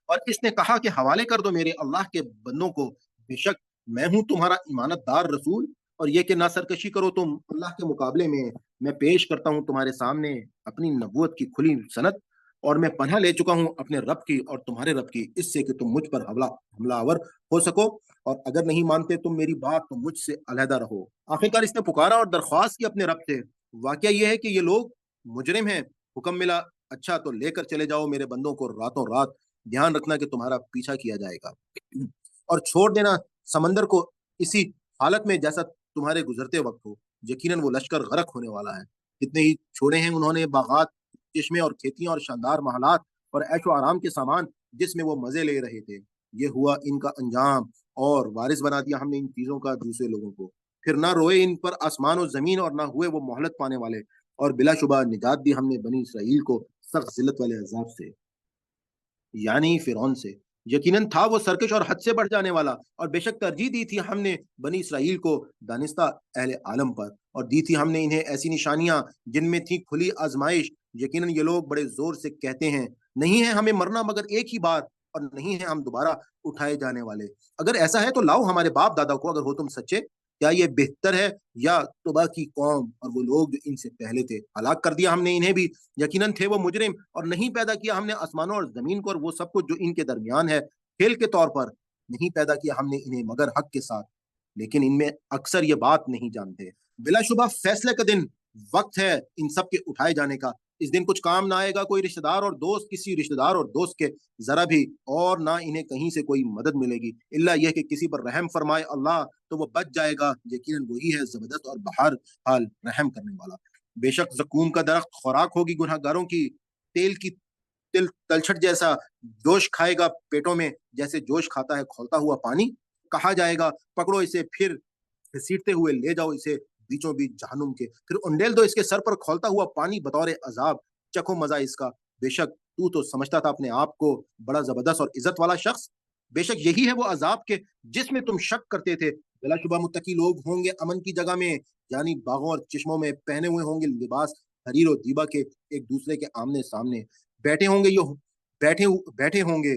और इसने कहा कि हवाले कर दो मेरे अल्लाह के बंदों को, बेशक मैं हूं तुम्हारा ईमानतदार रसूल, और ये कि ना सरकशी करो तुम अल्लाह के मुकाबले में, मैं पेश करता हूं तुम्हारे सामने अपनी नबूवत की खुली सनत, और मैं पनाह ले चुका हूं अपने रब की और तुम्हारे रब की, इससे कि तुम मुझ पर हमलावर हो सको, और अगर नहीं मानते तुम मेरी बात तो मुझसे अलहदा रहो। आखिरकार इसने पुकारा और दरख्वास्त की अपने रब से। वाकया यह है कि ये लोग मुजरिम हैं। हुक्म मिला, अच्छा तो लेकर चले जाओ मेरे बंदों को रातों रात, ध्यान रखना कि तुम्हारा पीछा किया जाएगा, और छोड़ देना समंदर को इसी हालत में जैसा तुम्हारे गुजरते वक्त हो, यकीनन वो लश्कर गरक होने वाला है। कितने ही छोड़े हैं उन्होंने बागात, चश्मे और खेतियां और शानदार महलात और ऐशो आराम के सामान जिसमें वो मजे ले रहे थे। ये हुआ इनका अंजाम, और वारिस बना दिया हमने इन चीजों का दूसरे लोगों को। फिर ना रोए इन पर आसमान और जमीन, और ना हुए वो मोहलत पाने वाले, और बिलाशुबा निजात दी हमने बनी इसराइल को सख्त जिल्लत वाले अजाब से, यानी फिरौन से। यकीनन था वो सरकश और हद से बढ़ जाने वाला, और बेशक तरजीह दी थी हमने बनी इसराइल को दानिस्ता अहले आलम पर, और दी थी हमने इन्हें ऐसी निशानियां जिनमें थी खुली आजमाइश। यकीनन ये लोग बड़े जोर से कहते हैं, नहीं है हमें मरना मगर एक ही बार, और नहीं है हम दोबारा उठाए जाने वाले। अगर ऐसा है तो लाओ हमारे बाप दादा को, अगर हो तुम सच्चे। क्या ये बेहतर है या तुबा की कौम और वो लोग जो इनसे पहले थे? हलाक कर दिया हमने इन्हें भी, यकीनन थे वो मुजरिम, और नहीं पैदा किया हमने आसमानों और जमीन को और वो सब कुछ जो इनके दरमियान है खेल के तौर पर, नहीं पैदा किया हमने इन्हें मगर हक के साथ, लेकिन इनमें अक्सर ये बात नहीं जानते। बिलाशुबा फैसले का दिन वक्त है इन सब के उठाए जाने का। इस दिन कुछ काम ना आएगा कोई रिश्तेदार और दोस्त किसी रिश्तेदार और दोस्त के जरा भी, और ना इन्हें कहीं से कोई मदद मिलेगी, इल्ला यह कि किसी पर रहम फरमाए अल्लाह तो वो बच जाएगा, यकीनन वही है जबरदस्त और बहार हाल रहम करने वाला। बेशक जकूम का दरख्त खुराक होगी गुनहगारों की, तेल की तिल तलछट जैसा जोश खाएगा पेटों में, जैसे जोश खाता है खौलता हुआ पानी। कहा जाएगा, पकड़ो इसे फिर घसीटते हुए ले जाओ इसे बीचों बीच जहन्नुम के, फिर उंडेल दो इसके सर पर खौलता हुआ पानी बतौर अजाब, चखो मजा इसका। बेशक तू तो समझता था अपने आप को बड़ा जबरदस्त और इज्जत वाला शख्स, बेशक यही है वो अजाब के जिसमें तुम शक करते थे। बिलाशुबा मुत्तकी लोग होंगे अमन की जगह में, यानी बागों और चश्मों में पहने हुए होंगे लिबास हरीर और दीबा के, एक दूसरे के आमने सामने बैठे होंगे। ये बैठे बैठे होंगे,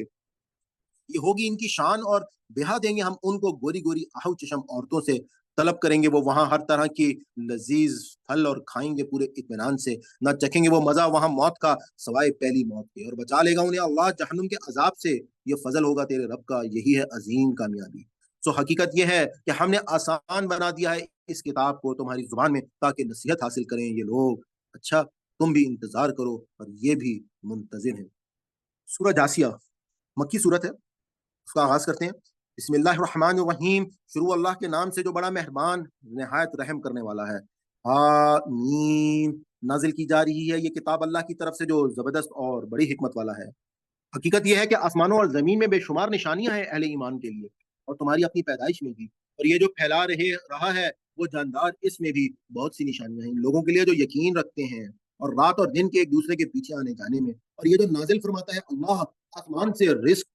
ये होगी इनकी शान, और ब्याह देंगे हम उनको गोरी गोरी आहू चशम औरतों से, तलब करेंगे वो वहां हर तरह की लजीज फल, और खाएंगे पूरे इत्मीनान से, न चखेंगे वो मजा वहां मौत का सवाए पहली मौत के, और बचा लेगा उन्हें अल्लाह जहन्नुम के अजाब से। ये फजल होगा तेरे रब का, यही है अजीम कामयाबी। सो हकीकत यह है कि हमने आसान बना दिया है इस किताब को तुम्हारी जुबान में, ताकि नसीहत हासिल करें ये लोग। अच्छा तुम भी इंतजार करो और ये भी मुंतजिर है। सूरह जासिया मक्की सूरत है, उसका आगाज करते हैं। बिस्मिल्लाहिर्रहमानिर्रहीम, शुरू अल्लाह के नाम से जो बड़ा मेहरबान नहायत रहम करने वाला है। मीम, नाजिल की जा रही है ये किताब अल्लाह की तरफ से जो जबरदस्त और बड़ी हिकमत वाला है। हकीकत यह है कि आसमानों और जमीन में बेशुमार निशानियां हैं अहले ईमान के लिए, और तुम्हारी अपनी पैदाइश में भी, और ये जो फैला रहे रहा है वो जानदार, इसमें भी बहुत सी निशानियां हैं इन लोगों के लिए जो यकीन रखते हैं, और रात और दिन के एक दूसरे के पीछे आने जाने में। और ये जो नाजिल फरमाता है अल्लाह आसमान से रिस्क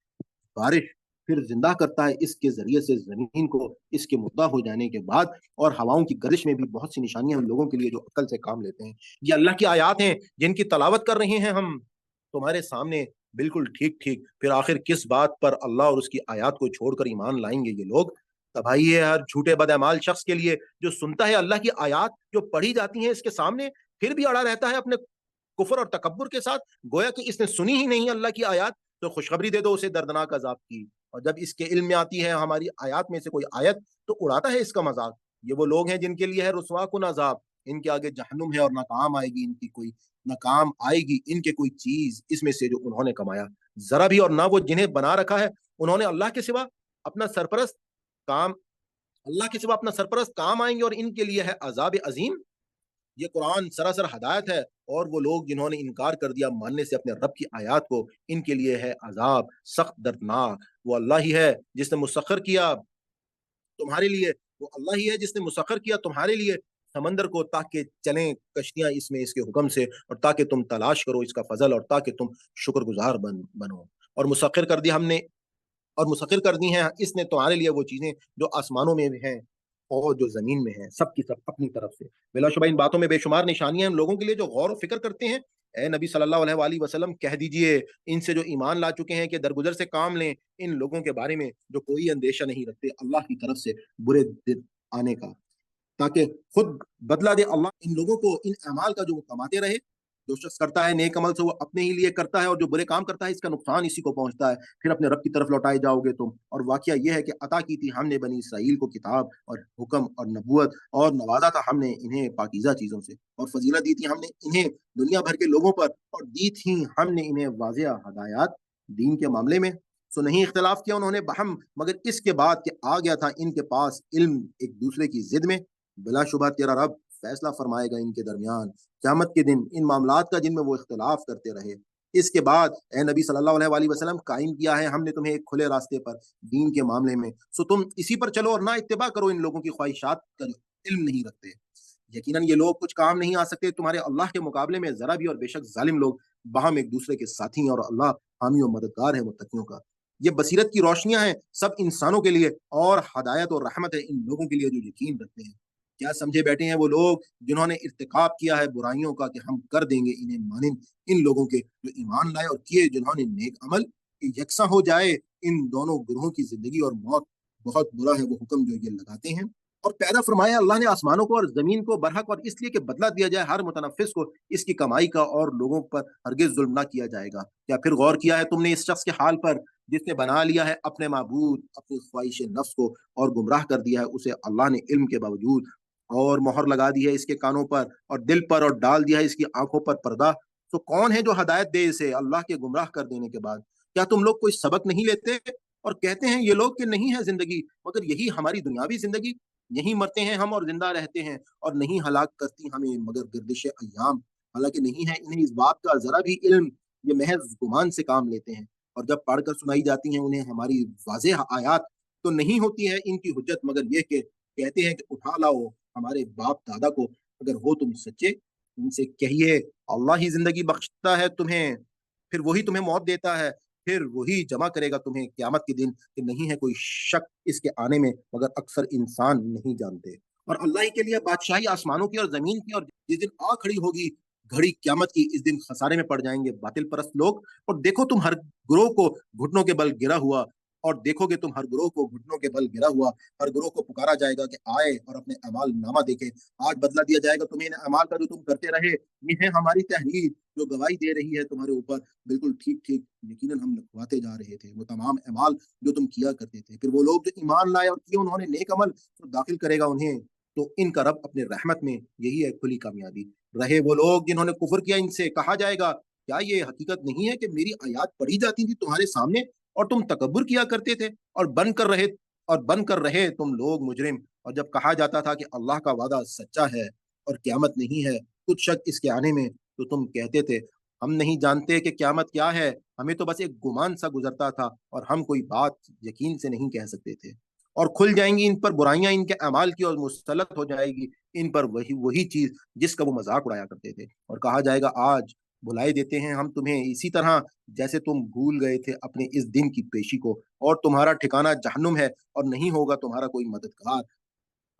बारिश, फिर जिंदा करता है इसके जरिए से जमीन को इसके मुद्दा हो जाने के बाद, और हवाओं की गर्दिश में भी बहुत सी निशानियां हैं लोगों के लिए जो अक्ल से काम लेते हैं। ये अल्लाह की आयात हैं जिनकी तलावत कर रहे हैं हम तुम्हारे सामने, बिल्कुल ठीक ठीक। फिर आखिर किस बात पर अल्लाह और उसकी आयात को छोड़कर ईमान लाएंगे ये लोग? तबाही है हर झूठे बदअमाल शख्स के लिए जो सुनता है अल्लाह की आयात जो पढ़ी जाती है इसके सामने, फिर भी अड़ा रहता है अपने कुफर और तकब्बुर के साथ, गोया कि इसने सुनी ही नहीं अल्लाह की आयत। तो खुशखबरी दे दो उसे दर्दनाक अजाब की। और जब इसके इल्म में आती है हमारी आयत में से कोई आयत, तो उड़ाता है इसका मजाक। ये वो लोग हैं जिनके लिए है रुसवा कुन अजाब, इनके आगे जहन्नुम है और नाकाम आएगी इनकी कोई, नाकाम आएगी इनके कोई चीज इसमें से जो उन्होंने कमाया जरा भी, और ना वो जिन्हें बना रखा है उन्होंने अल्लाह के सिवा अपना सरपरस्त काम, अल्लाह के सिवा अपना सरपरस्त काम आएंगे, और इनके लिए है अजाब अजीम। یہ قرآن سراسر ہدایت ہے، اور وہ لوگ جنہوں نے انکار کر دیا ماننے سے اپنے رب کی آیات کو، ان کے لیے ہے عذاب سخت دردناک۔ وہ اللہ ہی ہے جس نے مسخر کیا تمہارے لیے وہ اللہ ہی ہے جس نے مسخر کیا تمہارے لیے سمندر کو، تاکہ چلیں کشتیاں اس میں اس کے حکم سے، اور تاکہ تم تلاش کرو اس کا فضل، اور تاکہ تم شکر گزار بنو۔ اور مسخر کر دی ہم نے اور مسخر کر دی ہیں اس نے تمہارے لیے وہ چیزیں جو آسمانوں میں بھی ہیں اور جو زمین میں ہیں، سب کی سب اپنی طرف سے۔ بلا شبہ ان باتوں میں بے شمار نشانیاں ہیں ان لوگوں کے لیے جو غور و فکر کرتے ہیں۔ اے نبی صلی اللہ علیہ وآلہ وسلم کہہ دیجئے ان سے جو ایمان لا چکے ہیں کہ درگزر سے کام لیں، ان لوگوں کے بارے میں جو کوئی اندیشہ نہیں رکھتے اللہ کی طرف سے برے دن آنے کا، تاکہ خود بدلہ دے اللہ ان لوگوں کو ان اعمال کا جو وہ کماتے رہے۔ جو شخص کرتا ہے نیک عمل سے وہ اپنے ہی لیے کرتا ہے، اور جو برے کام کرتا ہے اس کا نقصان اسی کو پہنچتا ہے، پھر اپنے رب کی طرف لوٹائے جاؤ گے تم۔ اور واقعہ یہ ہے کہ عطا کی تھی ہم نے بنی اسرائیل کو کتاب اور حکم اور نبوت، اور نوازا تھا ہم نے انہیں پاکیزہ چیزوں سے، اور فضیلت دی تھی ہم نے انہیں دنیا بھر کے لوگوں پر، اور دی تھی ہم نے انہیں واضح ہدایات دین کے معاملے میں۔ سو نہیں اختلاف کیا انہوں نے بہم، مگر اس کے بعد کہ آ گیا تھا ان کے پاس علم ایک دوسرے کی ضد میں۔ بلا شبہ تیرا رب فیصلہ فرمائے گا ان کے درمیان قیامت کے دن ان معاملات کا جن میں وہ اختلاف کرتے رہے۔ اس کے بعد اے نبی صلی اللہ علیہ وآلہ وسلم قائم کیا ہے ہم نے تمہیں ایک کھلے راستے پر دین کے معاملے میں، سو تم اسی پر چلو اور نہ اتباع کرو ان لوگوں کی خواہشات کا جو علم نہیں رکھتے۔ یقیناً یہ لوگ کچھ کام نہیں آ سکتے تمہارے اللہ کے مقابلے میں ذرا بھی، اور بے شک ظالم لوگ باہم ایک دوسرے کے ساتھی ہیں، اور اللہ حامی و مددگار ہے متقیوں کا۔ یہ بصیرت کی روشنیاں ہیں سب انسانوں کے لیے، اور ہدایت اور رحمت ہے ان لوگوں کے لیے جو یقین رکھتے ہیں۔ کیا سمجھے بیٹھے ہیں وہ لوگ جنہوں نے ارتکاب کیا ہے برائیوں کا کہ ہم کر دیں گے انہیں مانند ان لوگوں کے جو ایمان لائے اور کیے جنہوں نے نیک عمل، کہ یکساں ہو جائے ان دونوں گروہوں کی زندگی اور موت۔ بہت برا ہے وہ حکم جو یہ لگاتے ہیں۔ اور پیدا فرمایا اللہ نے آسمانوں کو اور زمین کو برحق، اور اس لیے کہ بدلہ دیا جائے ہر متنفس کو اس کی کمائی کا، اور لوگوں پر ہرگز ظلم نہ کیا جائے گا۔ کیا پھر غور کیا ہے تم نے اس شخص کے حال پر جس نے بنا لیا ہے اپنے معبود اپنی خواہش نفس کو، اور گمراہ کر دیا ہے اسے اللہ نے علم کے باوجود، اور مہر لگا دی ہے اس کے کانوں پر اور دل پر، اور ڈال دیا ہے اس کی آنکھوں پر پردہ۔ تو کون ہے جو ہدایت دے اسے اللہ کے گمراہ کر دینے کے بعد؟ کیا تم لوگ کوئی سبق نہیں لیتے؟ اور کہتے ہیں یہ لوگ کہ نہیں ہے زندگی مگر یہی ہماری دنیاوی زندگی، یہیں مرتے ہیں ہم اور زندہ رہتے ہیں، اور نہیں ہلاک کرتی ہمیں مگر گردش ایام۔ حالانکہ نہیں ہے انہیں اس بات کا ذرا بھی علم، یہ محض گمان سے کام لیتے ہیں۔ اور جب پڑھ کر سنائی جاتی ہیں انہیں ہماری واضح آیات، تو نہیں ہوتی ہے ان کی حجت مگر یہ کہ کہتے ہیں کہ اٹھا لاؤ ہمارے باپ دادا کو اگر ہو تم سچے۔ ان سے کہیے اللہ ہی زندگی بخشتا ہے تمہیں، پھر وہی تمہیں موت دیتا ہے، پھر وہی جمع کرے گا تمہیں قیامت کے دن، کہ نہیں ہے کوئی شک اس کے آنے میں مگر اکثر انسان نہیں جانتے۔ اور اللہ ہی کے لیے بادشاہی آسمانوں کی اور زمین کی، اور جس دن آ کھڑی ہوگی گھڑی قیامت کی اس دن خسارے میں پڑ جائیں گے باطل پرست لوگ۔ اور دیکھو تم ہر گروہ کو گھٹنوں کے بل گرا ہوا، اور دیکھو گے تم ہر گروہ کو گھٹنوں کے بل گرا ہوا، ہر گروہ کو پکارا جائے گا کہ آئے اور اپنے اعمال نامہ دیکھے۔ آج بدلہ دیا جائے گا تمہیں ان اعمال کا جو تم کرتے رہے، یہ ہے ہماری تحریر جو گواہی دے رہی ہے تمہارے اوپر بالکل ٹھیک ٹھیک، یقیناً ہم لکھواتے جا رہے تھے وہ تمام اعمال جو تم کیا کرتے تھے۔ پھر وہ لوگ جو ایمان لائے اور کیے انہوں نے نیک عمل، تو داخل کرے گا انہیں تو ان کا رب اپنے رحمت میں، یہی ہے کھلی کامیابی۔ رہے وہ لوگ جنہوں نے کفر کیا، ان سے کہا جائے گا کیا یہ حقیقت نہیں ہے کہ میری آیات پڑھی جاتی تھی تمہارے سامنے اور تم تکبر کیا کرتے تھے، اور بن کر رہے تم لوگ مجرم۔ اور جب کہا جاتا تھا کہ اللہ کا وعدہ سچا ہے اور قیامت نہیں ہے کچھ شک اس کے آنے میں، تو تم کہتے تھے ہم نہیں جانتے کہ قیامت کیا ہے، ہمیں تو بس ایک گمان سا گزرتا تھا، اور ہم کوئی بات یقین سے نہیں کہہ سکتے تھے۔ اور کھل جائیں گی ان پر برائیاں ان کے اعمال کی، اور مسلط ہو جائے گی ان پر وہی چیز جس کا وہ مذاق اڑایا کرتے تھے۔ اور کہا جائے گا آج بلائے دیتے ہیں ہم تمہیں اسی طرح جیسے تم بھول گئے تھے اپنے اس دن کی پیشی کو، اور تمہارا ٹھکانہ جہنم ہے، اور نہیں ہوگا تمہارا کوئی مددگار۔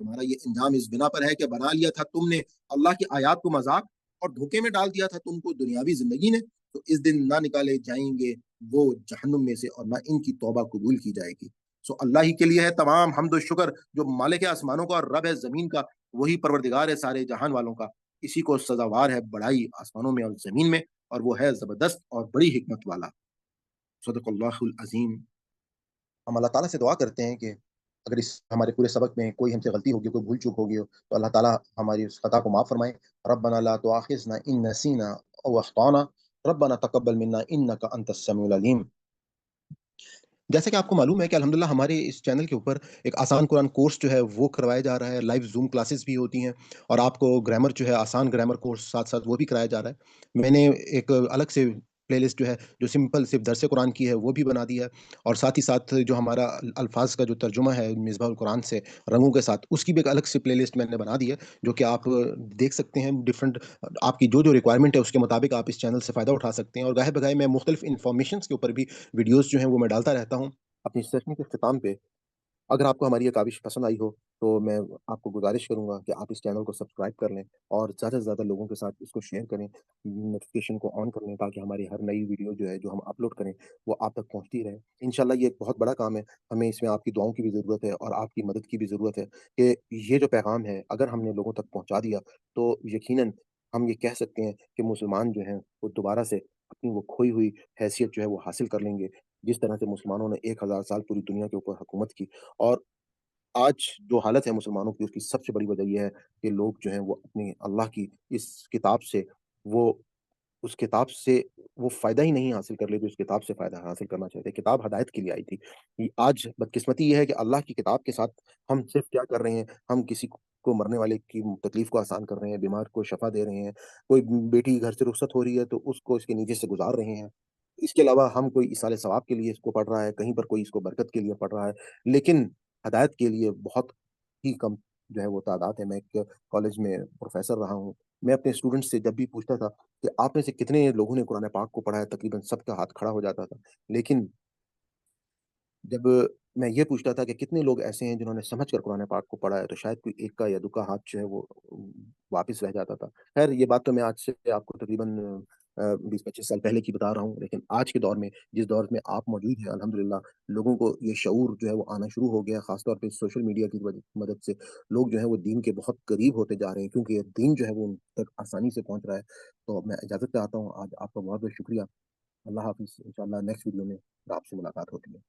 تمہارا یہ انجام اس بنا پر ہے کہ بنا لیا تھا تم نے اللہ کی آیات کو مذاق، اور دھوکے میں ڈال دیا تھا تم کو دنیاوی زندگی نے، تو اس دن نہ نکالے جائیں گے وہ جہنم میں سے، اور نہ ان کی توبہ قبول کی جائے گی۔ سو اللہ ہی کے لیے ہے تمام حمد و شکر جو مالک آسمانوں کا اور رب ہے زمین کا، وہی پروردگار ہے سارے جہان والوں کا۔ اسی کو سزاوار ہے بڑائی آسمانوں میں اور زمین میں، اور وہ ہے زبردست اور بڑی حکمت والا۔ صدق اللہ العظیم۔ ہم اللہ تعالیٰ سے دعا کرتے ہیں کہ اگر اس ہمارے پورے سبق میں کوئی ہم سے غلطی ہوگی، کوئی بھول چوک ہوگی ہو، تو اللہ تعالیٰ ہماری اس خطا کو معاف فرمائے۔ ربنا لا تؤاخذنا ان نسینا او اخطانا، ربنا تقبل منا انك انت السميع العليم۔ जैसा कि आपको मालूम है कि अल्हम्दुलिल्लाह हमारे इस चैनल के ऊपर एक आसान कुरान कोर्स जो है वो करवाया जा रहा है, लाइव ज़ूम क्लासेस भी होती हैं और आपको ग्रामर जो है आसान ग्रामर कोर्स साथ-साथ वो भी कराया जा रहा है। मैंने एक अलग से प्लेलिस्ट जो है, जो सिंपल सिर्फ़ दर्स कुरान की है वो भी बना दी है और साथ ही साथ जो हमारा अल्फ़ाज़ का जो तर्जुमा है मिसबाहुल कुरान से रंगों के साथ, उसकी भी एक अलग से प्लेलिस्ट मैंने बना दी है, जो कि आप देख सकते हैं डिफरेंट आपकी जो-जो रिक्वायरमेंट है उसके मुताबिक आप इस चैनल से फ़ायदा उठा सकते हैं और गाहे-बगाहे मैं मुख्तलिफ़ इन्फॉर्मेशंस के ऊपर भी वीडियोज़ जो हैं वो मैं डालता रहता हूँ। अपनी सेशन के इख्तिताम पे अगर आपको हमारी ये काविश पसंद आई हो, तो मैं आपको गुज़ारिश करूँगा कि आप इस चैनल को सब्सक्राइब कर लें और ज़्यादा से ज़्यादा लोगों के साथ इसको शेयर करें, नोटिफ़िकेशन को ऑन कर लें ताकि हमारी हर नई वीडियो जो है, जो हम अपलोड करें, वो आप तक पहुँचती रहे। इंशाअल्लाह ये एक बहुत बड़ा काम है, हमें इसमें आपकी दुआओं की भी ज़रूरत है और आपकी मदद की भी ज़रूरत है कि ये जो पैगाम है, अगर हमने लोगों तक पहुँचा दिया, तो यकीनन हम ये कह सकते हैं कि मुसलमान जो हैं, वो दोबारा से अपनी वो खोई हुई हैसियत जो है, वो हासिल कर लेंगे। जिस तरह से मुसलमानों ने 1000 साल पूरी दुनिया के ऊपर हुकूमत की और आज जो हालत है मुसलमानों की उसकी सबसे बड़ी वजह ये है कि लोग जो हैं वो अपनी अल्लाह की इस किताब से वो उस किताब से वो फ़ायदा ही नहीं हासिल कर ले जो इस किताब से फ़ायदा हासिल करना चाहते हैं। किताब हिदायत के लिए आई थी। ये आज बदकिस्मती ये है कि अल्लाह की किताब के साथ हम सिर्फ़ क्या कर रहे हैं, हम किसी को मरने वाले की तकलीफ़ को आसान कर रहे हैं, बीमार को शफ़ा दे रहे हैं, कोई बेटी घर से रुखसत हो रही है तो उसको इसके नीचे से गुज़ार रहे हैं। इसके अलावा हम कोई इसाले सवाब के लिए इसको पढ़ रहा है, कहीं पर कोई इसको बरकत के लिए पढ़ रहा है। लेकिन हिदायत के लिए बहुत ही कम जो है वो तादाद है। मैं एक कॉलेज में प्रोफ़ेसर रहा हूँ। मैं अपने स्टूडेंट्स से जब भी पूछता था कि आप में से कितने लोगों ने कुरान पाक को पढ़ा है, तकरीबन सबका हाथ खड़ा हो जाता था। लेकिन जब मैं ये पूछता था कि कितने लोग ऐसे हैं जिन्होंने समझ कर कुरान पाक को पढ़ा है, तो शायद कोई एक का या दो का हाथ जो है वो वापिस रह जाता था। ख़ैर ये बात तो मैं आज से आपको तकरीबन 20-25 साल पहले की बता रहा हूँ, लेकिन आज के दौर में, जिस दौर में आप मौजूद हैं अल्हम्दुलिल्लाह, लोगों को ये शऊर जो है वो आना शुरू हो गया, ख़ास तौर पे सोशल मीडिया की मदद से। लोग जो हैं वो दीन के बहुत करीब होते जा रहे हैं क्योंकि ये दीन जो है वो उन तक आसानी से पहुँच रहा है। तो मैं इजाज़त चाहता हूँ, आज आपका बहुत-बहुत शुक्रिया। अल्लाह हाफ़िज़। इंशाअल्लाह नेक्स्ट वीडियो में आपसे मुलाकात होती है।